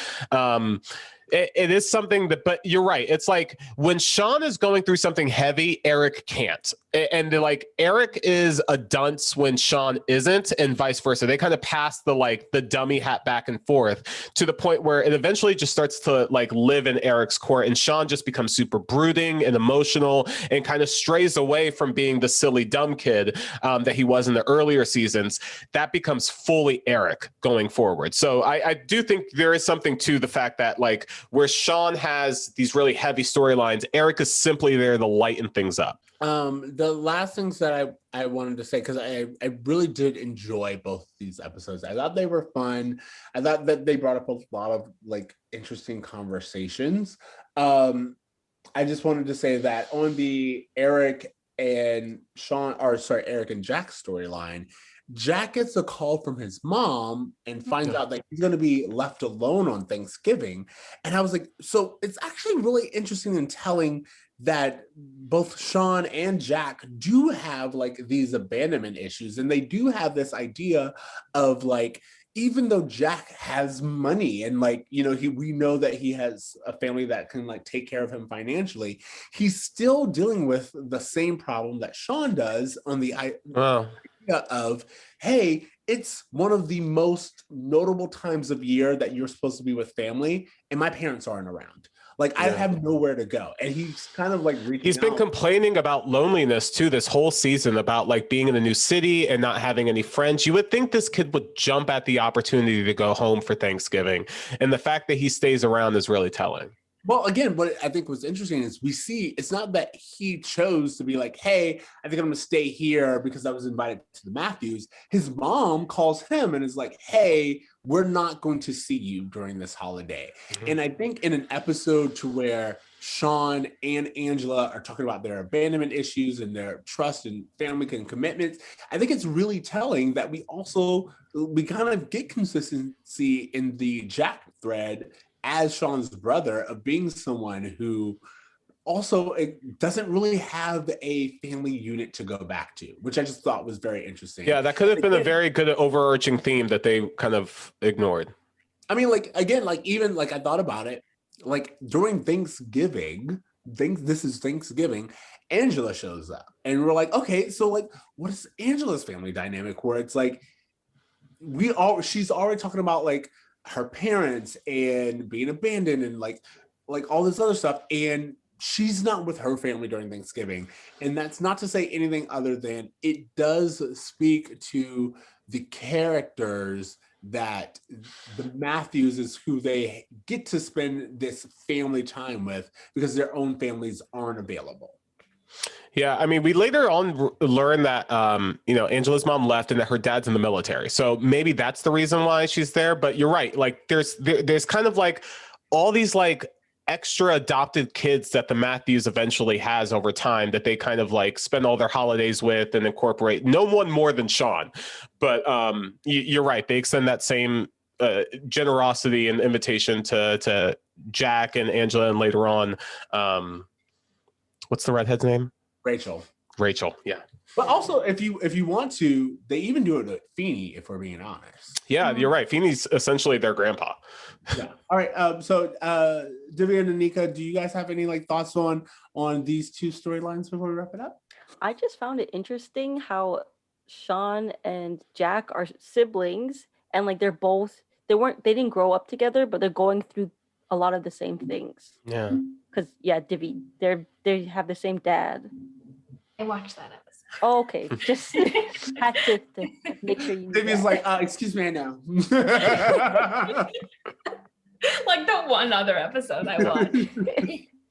It is something that, but you're right. It's when Shawn is going through something heavy, Eric can't. And Eric is a dunce when Shawn isn't, and vice versa. They kind of pass the dummy hat back and forth to the point where it eventually just starts to live in Eric's court, and Shawn just becomes super brooding and emotional and kind of strays away from being the silly dumb kid that he was in the earlier seasons. That becomes fully Eric going forward. So I do think there is something to the fact that where Shawn has these really heavy storylines, Eric is simply there to lighten things up. The last things that I wanted to say, because I really did enjoy both these episodes. I thought they were fun. I thought that they brought up a lot of interesting conversations. I just wanted to say that on the Eric and Jack storyline, Jack gets a call from his mom and finds out that he's going to be left alone on Thanksgiving. And I was like, so it's actually really interesting and telling that both Shawn and Jack do have these abandonment issues. And they do have this idea of even though Jack has money and like, you know, we know that he has a family that can like take care of him financially, he's still dealing with the same problem that Shawn does on the idea of, hey, it's one of the most notable times of year that you're supposed to be with family, and my parents aren't around. Like, I have nowhere to go. And he's kind of like he's been complaining about loneliness too this whole season, about like being in a new city and not having any friends. You would think this kid would jump at the opportunity to go home for Thanksgiving. And the fact that he stays around is really telling. Well, again, what I think was interesting is we see it's not that he chose to be like, hey, I think I'm going to stay here because I was invited to the Matthews. His mom calls him and is like, hey, we're not going to see you during this holiday. Mm-hmm. And I think in an episode to where Shawn and Angela are talking about their abandonment issues and their trust and family and commitments, I think it's really telling that we kind of get consistency in the Jack thread as Shawn's brother of being someone who also doesn't really have a family unit to go back to, which I just thought was very interesting. Yeah, that could have been a very good overarching theme that they kind of ignored. I mean, like, again, like, even like I thought about it, like during Thanksgiving, this is Thanksgiving, Angela shows up and we're like, okay, so like, what is Angela's family dynamic where it's like, she's already talking about like her parents and being abandoned and like all this other stuff, and she's not with her family during Thanksgiving. And that's not to say anything other than it does speak to the characters that the Matthews is who they get to spend this family time with because their own families aren't available. Yeah, I mean, we later on learn that, Angela's mom left and that her dad's in the military. So maybe that's the reason why she's there. But you're right. Like, there's kind of like all these like extra adopted kids that the Matthews eventually has over time that they kind of like spend all their holidays with and incorporate. No one more than Shawn. But you're right. They extend that same generosity and invitation to Jack and Angela, and later on, what's the redhead's name? Rachel, yeah. But also, if you want to, they even do it with Feeny, if we're being honest. Yeah, you're right. Feeny's essentially their grandpa. Yeah. All right. So, Divy and Anika, do you guys have any like thoughts on these two storylines before we wrap it up? I just found it interesting how Shawn and Jack are siblings, and like they didn't grow up together, but they're going through a lot of the same things. Yeah. Because Divy, they have the same dad. I watched that episode. Oh, okay, just had to make sure you. Divy's like, excuse me, I know. Like the one other episode I watched.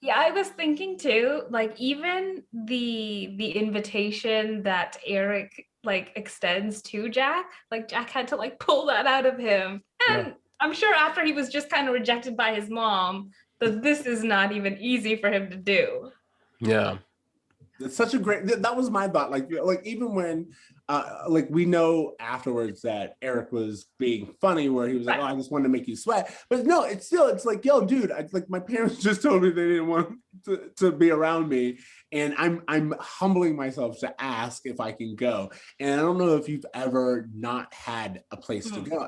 Yeah, I was thinking too. Like even the invitation that Eric like extends to Jack, like Jack had to like pull that out of him, and I'm sure after he was just kind of rejected by his mom, that this is not even easy for him to do. Yeah. It's such a great, that was my thought. Like even when, like we know afterwards that Eric was being funny where he was like, oh, I just wanted to make you sweat. But no, it's like, yo, dude, like my parents just told me they didn't want to be around me. And I'm humbling myself to ask if I can go. And I don't know if you've ever not had a place to go.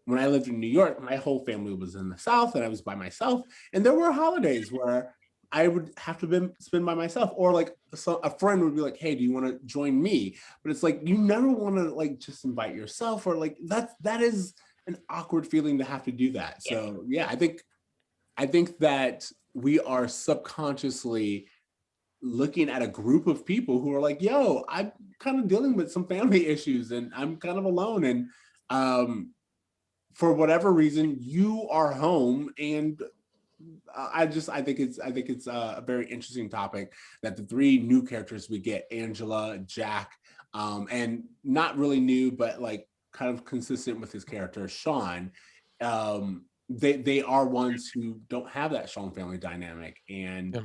When I lived in New York, my whole family was in the South and I was by myself. And there were holidays where I would have to spend by myself, or like a friend would be like, hey, do you want to join me? But it's like, you never want to like just invite yourself, or like that is an awkward feeling to have to do that. So yeah, I think that we are subconsciously looking at a group of people who are like, yo, I'm kind of dealing with some family issues and I'm kind of alone. And for whatever reason, you are home, and I think it's a very interesting topic that the three new characters we get, Angela, Jack, and not really new, but like kind of consistent with his character, Shawn. They are ones who don't have that Shawn family dynamic, and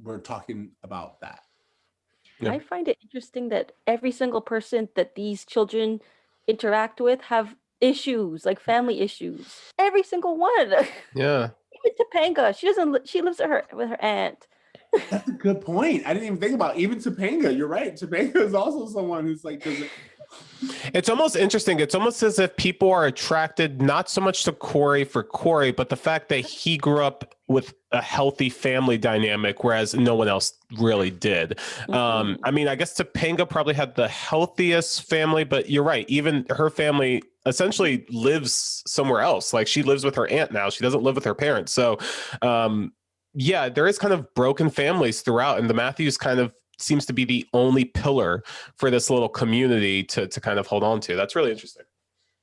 we're talking about that. Yeah. I find it interesting that every single person that these children interact with have issues, like family issues. Every single one. Yeah. Even Topanga, she lives with her aunt. That's a good point. I didn't even think about even Topanga. You're right. Topanga is also someone who's like doesn't It's almost interesting. It's almost as if people are attracted not so much to Cory for Cory, but the fact that he grew up with a healthy family dynamic, whereas no one else really did. I mean, I guess Topanga probably had the healthiest family, but you're right. Even her family essentially lives somewhere else. Like she lives with her aunt now. She doesn't live with her parents. So, yeah, there is kind of broken families throughout, and the Matthews kind of seems to be the only pillar for this little community to kind of hold on to. That's really interesting.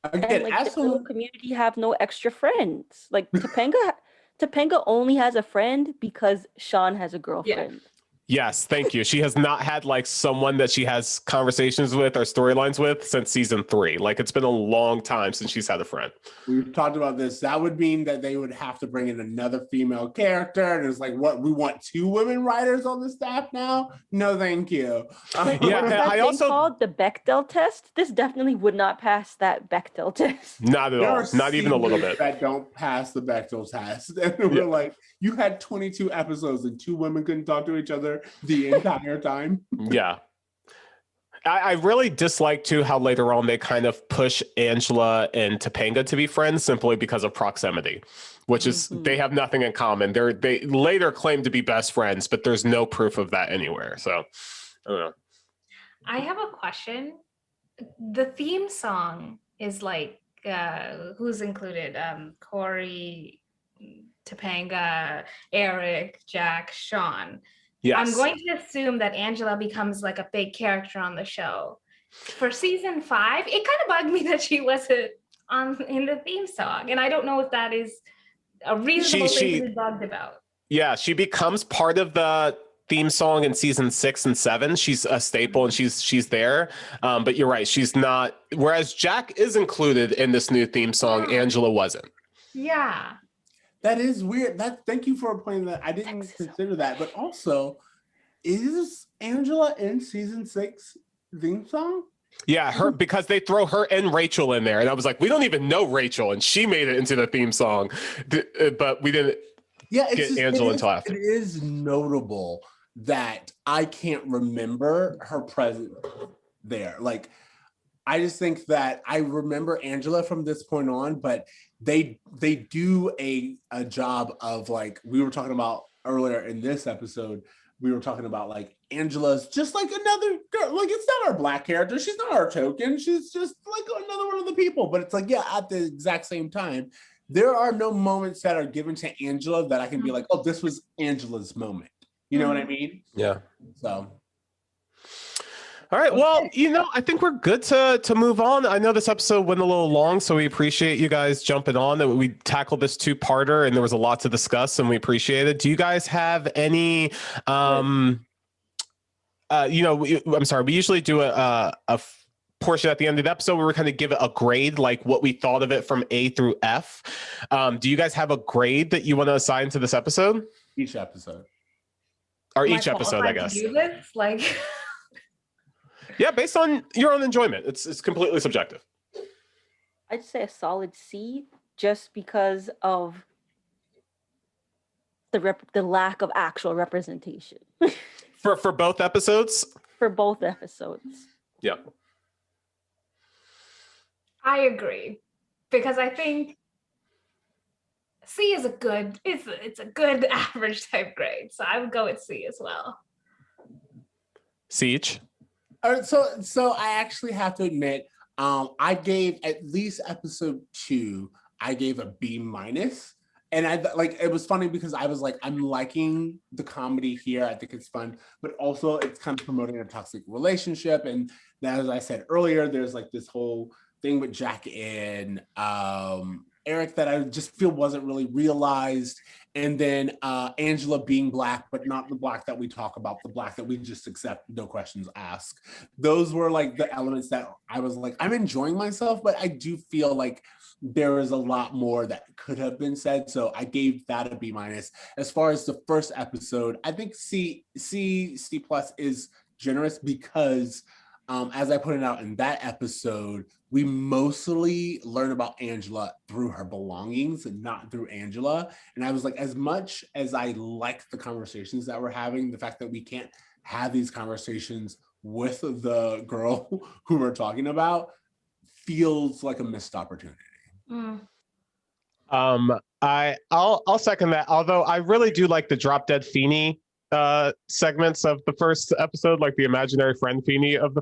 Again, and like this little community have no extra friends. Like Topanga only has a friend because Shawn has a girlfriend. Yes, thank you. She has not had like someone that she has conversations with or storylines with since season 3. Like it's been a long time since she's had a friend. We've talked about this. That would mean that they would have to bring in another female character. And it's like, what, we want 2 women writers on the staff now? No, thank you. Yeah, I also called the Bechdel test. This definitely would not pass that Bechdel test. Not at all. Not even a little bit. That don't pass the Bechdel test. And we're like, you had 22 episodes and 2 women couldn't talk to each other the entire time. Yeah. I really dislike too how later on they kind of push Angela and Topanga to be friends simply because of proximity, which is they have nothing in common. They later claim to be best friends, but there's no proof of that anywhere. So I don't know. I have a question. The theme song is like who's included? Cory, Topanga, Eric, Jack, Shawn. Yes. I'm going to assume that Angela becomes like a big character on the show. For season 5, it kind of bugged me that she wasn't in the theme song. And I don't know if that is a reasonable thing to be bugged about. Yeah, she becomes part of the theme song in season 6 and 7. She's a staple and she's there. But you're right, she's not. Whereas Jack is included in this new theme song, Angela wasn't. Yeah. That is weird. Thank you for pointing that. I didn't consider that. But also, is Angela in season 6 theme song? Yeah, because they throw her and Rachel in there. And I was like, we don't even know Rachel. And she made it into the theme song. But we didn't get Angela until after. It is notable that I can't remember her presence there. Like, I just think that I remember Angela from this point on, but they do a job of, like, we were talking about earlier in this episode, we were talking about like Angela's just like another girl. Like, it's not our Black character. She's not our token. She's just like another one of the people. But it's like, yeah, at the exact same time, there are no moments that are given to Angela that I can be like, oh, this was Angela's moment. You know what I mean? Yeah. So. All right. Well, I think we're good to move on. I know this episode went a little long, so we appreciate you guys jumping on. We tackled this 2-parter, and there was a lot to discuss, and we appreciate it. Do you guys have any? I'm sorry. We usually do a portion at the end of the episode where we kind of give it a grade, like what we thought of it from A through F. Do you guys have a grade that you want to assign to this episode? Each episode. Or each episode, I guess. Do this? Like. Yeah, based on your own enjoyment. It's completely subjective. I'd say a solid C, just because of the lack of actual representation. For both episodes? For both episodes. Yeah. I agree. Because I think C is it's a good average type grade. So I would go with C as well. Siege? All right, so I actually have to admit, I gave at least episode 2, I gave a B-. And it was funny because I was like, I'm liking the comedy here. I think it's fun, but also it's kind of promoting a toxic relationship. And as I said earlier, there's like this whole thing with Jack and Eric that I just feel wasn't really realized. And then Angela being Black, but not the Black that we talk about, the Black that we just accept, no questions asked. Those were like the elements that I was like, I'm enjoying myself, but I do feel like there is a lot more that could have been said. So I gave that a B-. As far as the first episode, I think C+ is generous because as I pointed out in that episode, we mostly learn about Angela through her belongings and not through Angela. And I was like, as much as I like the conversations that we're having, the fact that we can't have these conversations with the girl who we're talking about feels like a missed opportunity. I'll second that. Although I really do like the Drop Dead Feeny segments of the first episode, like the imaginary friend Feeny of the.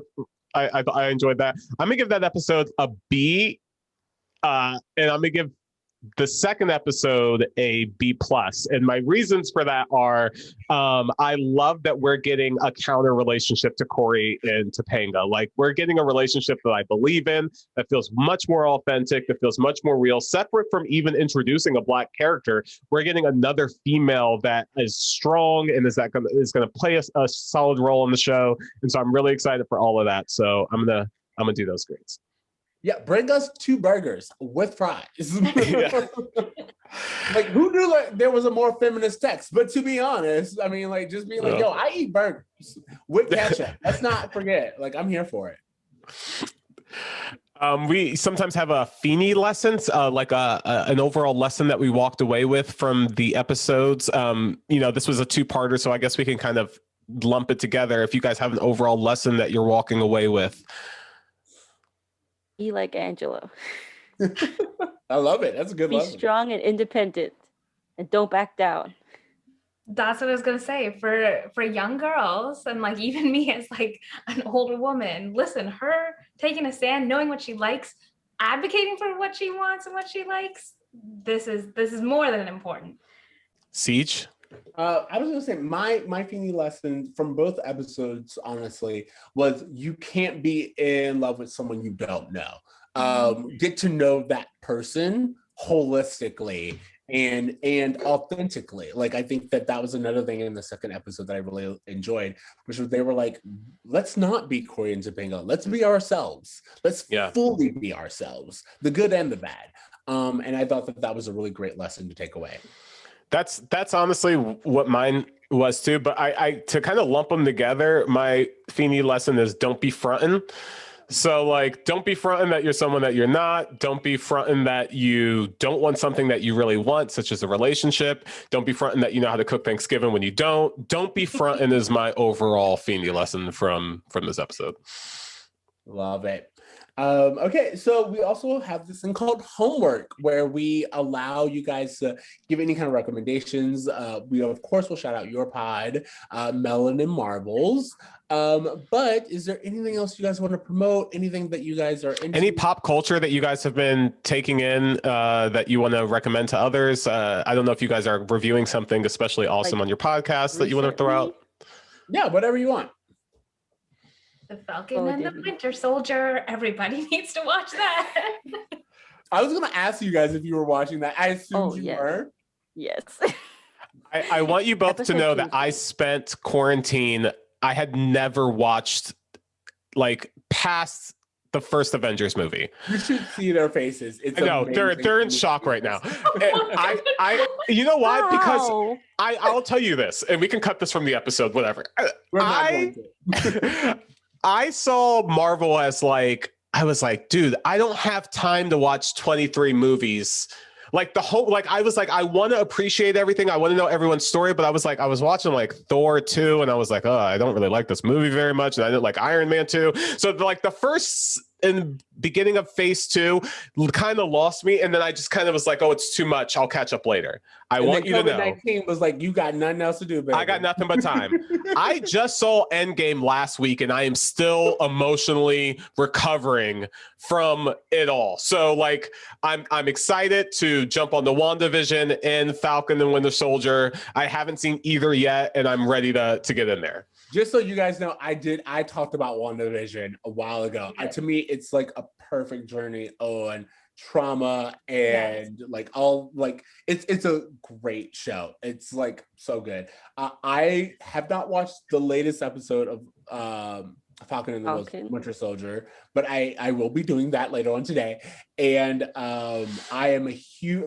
I enjoyed that. I'm gonna give that episode a B, and I'm gonna give the second episode a B plus, and my reasons for that are I love that we're getting a counter relationship to Cory and Topanga. Like, we're getting a relationship that I believe in, that feels much more authentic, that feels much more real, separate from even introducing a Black character. We're getting another female that is strong and is gonna play a solid role in the show, and so I'm really excited for all of that. So I'm gonna do those grades. Yeah, bring us 2 burgers with fries. Like, who knew like there was a more feminist text? But to be honest, I mean, like, just being like, yo, I eat burgers with ketchup. Let's not forget. Like, I'm here for it. We sometimes have a Feeny lessons, like an overall lesson that we walked away with from the episodes. This was a 2-parter, so I guess we can kind of lump it together. If you guys have an overall lesson that you're walking away with. Be like Angela. I love it. That's a good lesson. Be strong and independent, and don't back down. That's what I was gonna say for young girls, and like even me as like an older woman. Listen, her taking a stand, knowing what she likes, advocating for what she wants and what she likes. This is more than important. Siege. I was gonna say my Feeny lesson from both episodes, honestly, was you can't be in love with someone you don't know. Get to know that person holistically and authentically. Like, I think that was another thing in the second episode that I really enjoyed, which was they were like, let's not be Cory and Topanga. Let's be ourselves. Let's fully be ourselves, the good and the bad. And I thought that was a really great lesson to take away. That's honestly what mine was too. But I to kind of lump them together, my Feeny lesson is don't be fronting. So, like, don't be fronting that you're someone that you're not. Don't be fronting that you don't want something that you really want, such as a relationship. Don't be fronting that you know how to cook Thanksgiving when you don't. Don't be fronting is my overall Feeny lesson from this episode. Love it. Okay, so we also have this thing called homework, where we allow you guys to give any kind of recommendations. We, of course, will shout out your pod, Melanin Marvels. But is there anything else you guys want to promote? Anything that you guys are into? Any pop culture that you guys have been taking in that you want to recommend to others? I don't know if you guys are reviewing something especially awesome on your podcast that you want to throw out. Yeah, whatever you want. The Falcon and the Winter Soldier. Everybody needs to watch that. I was going to ask you guys if you were watching that. I assumed you were. Yes. I want you both to know that I spent quarantine. I had never watched like past the first Avengers movie. You should see their faces. It's they're in shock right now. I you know why? Because I'll tell you this, and we can cut this from the episode, whatever. We're not going to. I saw Marvel as like, I was like, dude, I don't have time to watch 23 movies. Like the whole, like I was like, I want to appreciate everything. I want to know everyone's story, but I was watching like Thor 2, and I was like, oh, I don't really like this movie very much, and I didn't like Iron Man 2. So like the first and beginning of phase 2 kind of lost me, and then I just kind of was like, oh, it's too much. I'll catch up later. I want you to know. COVID-19 was like, you got nothing else to do, baby. I got nothing but time. I just saw Endgame last week, and I am still emotionally recovering from it all. So like, I'm excited to jump on the WandaVision and Falcon and Winter Soldier. I haven't seen either yet, and I'm ready to get in there. Just so you guys know, I talked about WandaVision a while ago. To me, it's like a perfect journey on trauma and like all like it's a great show. It's like so good. I have not watched the latest episode of Falcon and the Winter Soldier, but I will be doing that later on today. And I am a huge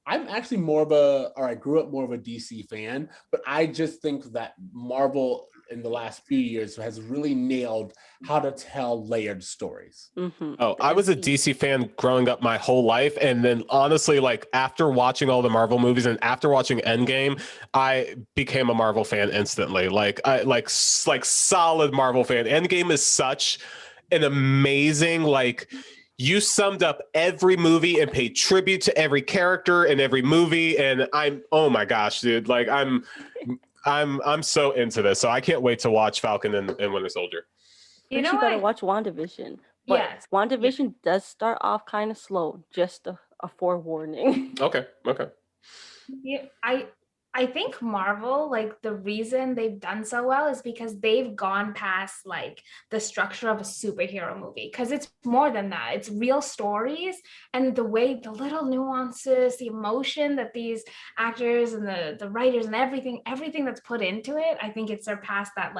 I'm actually I grew up more of a DC fan, but I just think that Marvel in the last few years has really nailed how to tell layered stories. Mm-hmm. Oh, I was a DC fan growing up my whole life. And then honestly, like after watching all the Marvel movies and after watching Endgame, I became a Marvel fan instantly. Like solid Marvel fan. Endgame is such an amazing, like, you summed up every movie and paid tribute to every character in every movie. And oh my gosh, dude, like I'm so into this. So I can't wait to watch Falcon and Winter Soldier. You know You gotta what? watch WandaVision. But Yes. WandaVision does start off kind of slow, just a forewarning. Okay. Yeah, I think Marvel, like the reason they've done so well is because they've gone past like the structure of a superhero movie, because it's more than that. It's real stories, and the way, the little nuances, the emotion that these actors and the writers and everything that's put into it, I think it surpassed that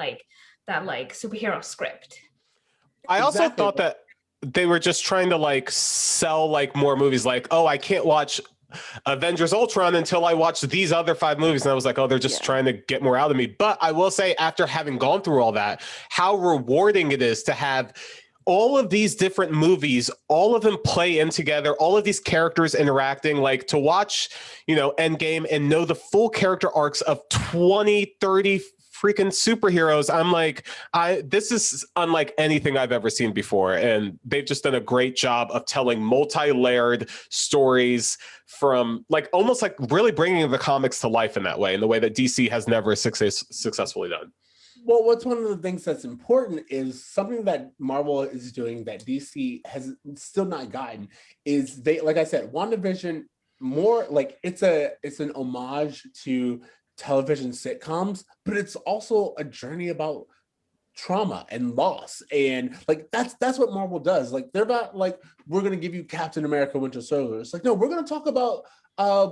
superhero script. I also thought that they were just trying to like sell like more movies, like, oh, I can't watch Avengers Ultron until I watch these other 5 movies. And I was like, oh, they're just trying to get more out of me. But I will say, after having gone through all that, how rewarding it is to have all of these different movies, all of them play in together, all of these characters interacting, like to watch, Endgame and know the full character arcs of 20, 30 freaking superheroes. I'm like, this is unlike anything I've ever seen before. And they've just done a great job of telling multi-layered stories from like almost like really bringing the comics to life in that way, in the way that DC has never successfully done. Well, what's one of the things that's important is something that Marvel is doing that DC has still not gotten is they, like I said, WandaVision, more like it's an homage to television sitcoms, but it's also a journey about trauma and loss, and like that's what Marvel does. Like they're not like, we're going to give you Captain America Winter Soldier. It's like, no, we're going to talk about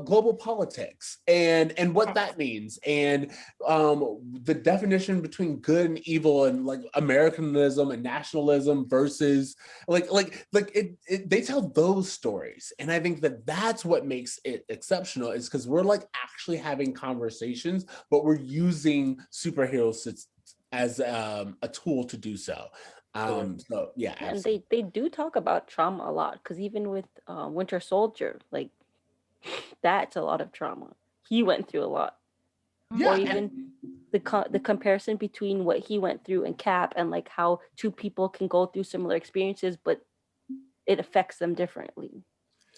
global politics and what that means, and the definition between good and evil, and like Americanism and nationalism versus they tell those stories. And I think that that's what makes it exceptional, is because we're like actually having conversations, but we're using superheroes as a tool to do so. So yeah, absolutely. And they do talk about trauma a lot, because even with Winter Soldier, like that's a lot of trauma. He went through a lot. Yeah, or even the comparison between what he went through and Cap, and like how two people can go through similar experiences, but it affects them differently.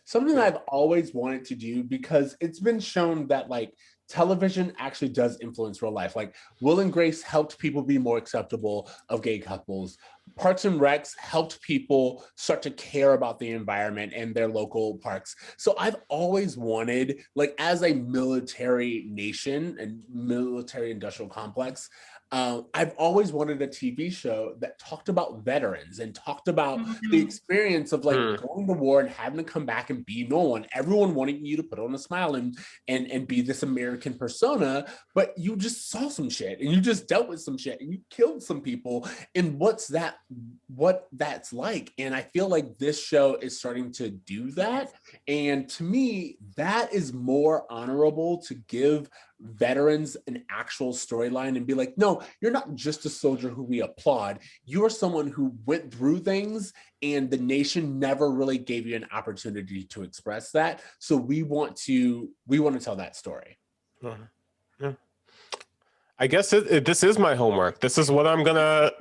Something that I've always wanted to do, because it's been shown that like television actually does influence real life. Like Will and Grace helped people be more acceptable of gay couples. Parks and Recs helped people start to care about the environment and their local parks. So I've always wanted, like as a military nation and military industrial complex, I've always wanted a TV show that talked about veterans and talked about the experience of like going to war and having to come back and be normal, and everyone wanting you to put on a smile and be this American persona, but you just saw some shit and you just dealt with some shit and you killed some people, and what that's like. And I feel like this show is starting to do that, and to me that is more honorable, to give veterans an actual storyline and be like, no, you're not just a soldier who we applaud, you are someone who went through things and the nation never really gave you an opportunity to express that, so we want to tell that story. Yeah. I guess this is my homework. This is what I'm gonna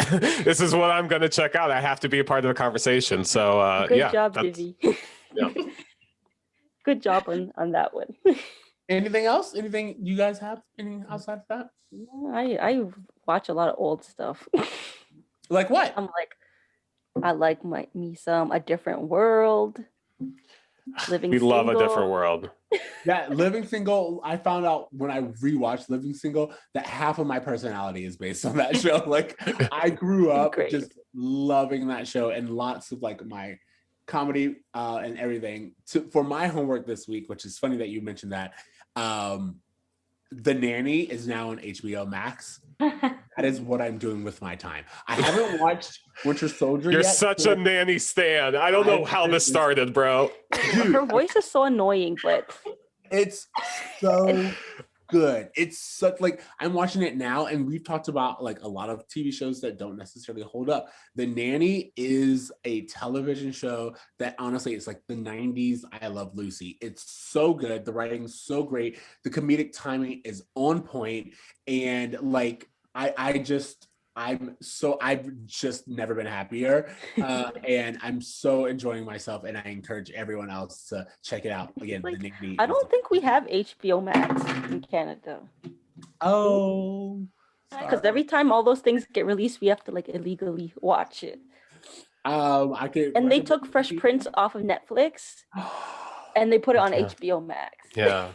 check out. I have to be a part of the conversation. So good job, Divy. Yeah. Good job on that one. Anything else? Anything you guys have? Anything outside of that? I watch a lot of old stuff. Like what? I like me some A Different World. We love A Different World. Yeah, Living Single, I found out when I rewatched Living Single that half of my personality is based on that show. Like I grew up just loving that show, and lots of like my comedy and everything. For my homework this week, which is funny that you mentioned that, The Nanny is now on HBO Max. That is what I'm doing with my time. I haven't watched Winter Soldier You're yet. You're such a Nanny stan. I don't know how this started, bro. Dude, her voice is so annoying, but it's so good. It's such like I'm watching it now, and we've talked about like a lot of TV shows that don't necessarily hold up. The Nanny is a television show that honestly is like the 90s I Love Lucy. It's so good. The writing's so great. The comedic timing is on point, and like I've just never been happier, and I'm so enjoying myself, and I encourage everyone else to check it out. Again, Like, the Nanny. I don't think we have HBO Max in Canada. Oh, Because every time all those things get released, we have to like illegally watch it. And they took Fresh Prince off of Netflix, and they put it on HBO Max. Yeah.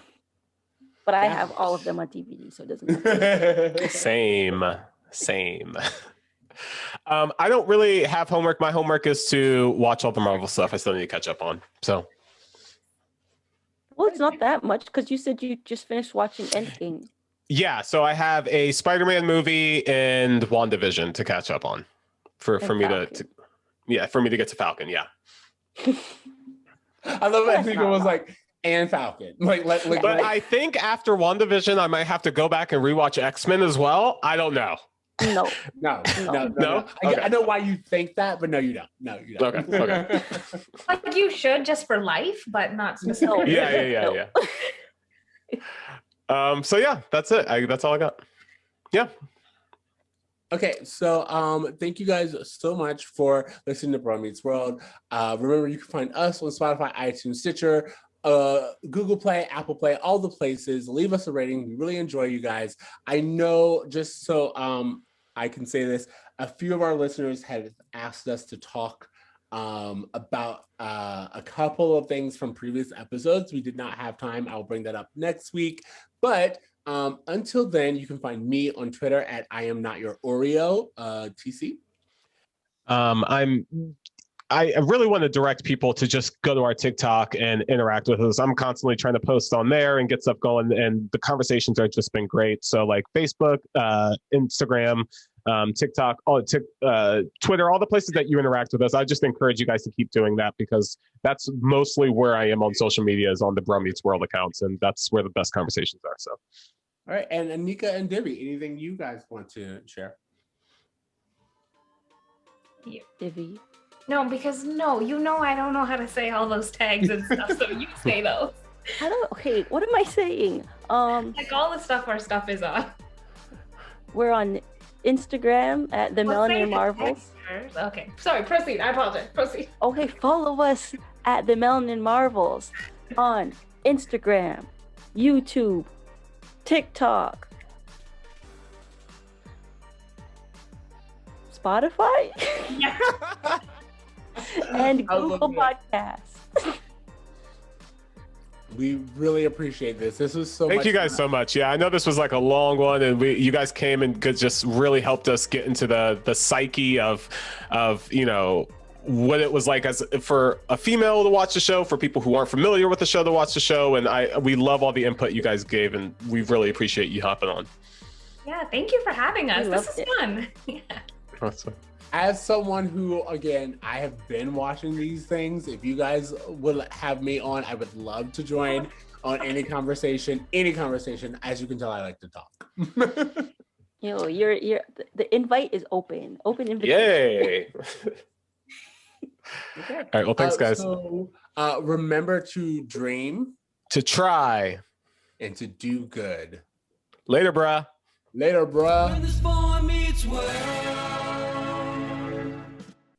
But I have all of them on DVD, so it doesn't matter. Same. I don't really have homework. My homework is to watch all the Marvel stuff I still need to catch up on. So, Well, it's not that much because you said you just finished watching Endgame. yeah, so I have a Spider-Man movie and WandaVision to catch up on for me to get to Falcon. Yeah. I love it. I think it was like and Falcon. But I think after WandaVision, I might have to go back and rewatch X-Men as well. I don't know. No. Okay. I know why you think that, but no, you don't. No, you don't. Okay. Like you should just for life, but not specifically. Yeah. So yeah, that's it. That's all I got. Yeah. Okay, so thank you guys so much for listening to Bro Meets World. Remember, you can find us on Spotify, iTunes, Stitcher, Google Play, Apple Play, all the places. Leave us a rating. We really enjoy you guys. I know, just so I can say this, a few of our listeners have asked us to talk about a couple of things from previous episodes. We did not have time. I'll bring that up next week. But until then, you can find me on Twitter at I am not your Oreo, TC. I really want to direct people to just go to our TikTok and interact with us. I'm constantly trying to post on there and get stuff going, and the conversations have just been great. So like Facebook, Instagram, TikTok, Twitter, all the places that you interact with us. I just encourage you guys to keep doing that because that's mostly where I am on social media, is on the Bro Meets World accounts, and that's where the best conversations are. So, all right, and Anika and Divy, anything you guys want to share? Yeah. Divy. No, because I don't know how to say all those tags and stuff, so you say those. Okay, what am I saying? Like all the stuff our stuff is on. We're on Instagram at the Melanin Marvels. Okay, sorry, proceed. I apologize. Proceed. Okay, follow us at the Melanin Marvels on Instagram, YouTube, TikTok, Spotify, Yeah. and Google Podcasts. We really appreciate this. This was so thank much you guys fun. so much. Yeah, I know this was like a long one, and you guys came and just really helped us get into the psyche of what it was like as for a female to watch the show, for people who aren't familiar with the show to watch the show, and we love all the input you guys gave, and we really appreciate you hopping on. Yeah, thank you for having us. This is fun. Yeah. Awesome. As someone who, again, I have been watching these things, if you guys would have me on, I would love to join on any conversation. As you can tell, I like to talk. You're the invite is open invitation. Yay. Okay. All right, well, thanks guys. So remember to dream, To try. and to do good. Later, bruh. Later, bruh. When this boy meets world.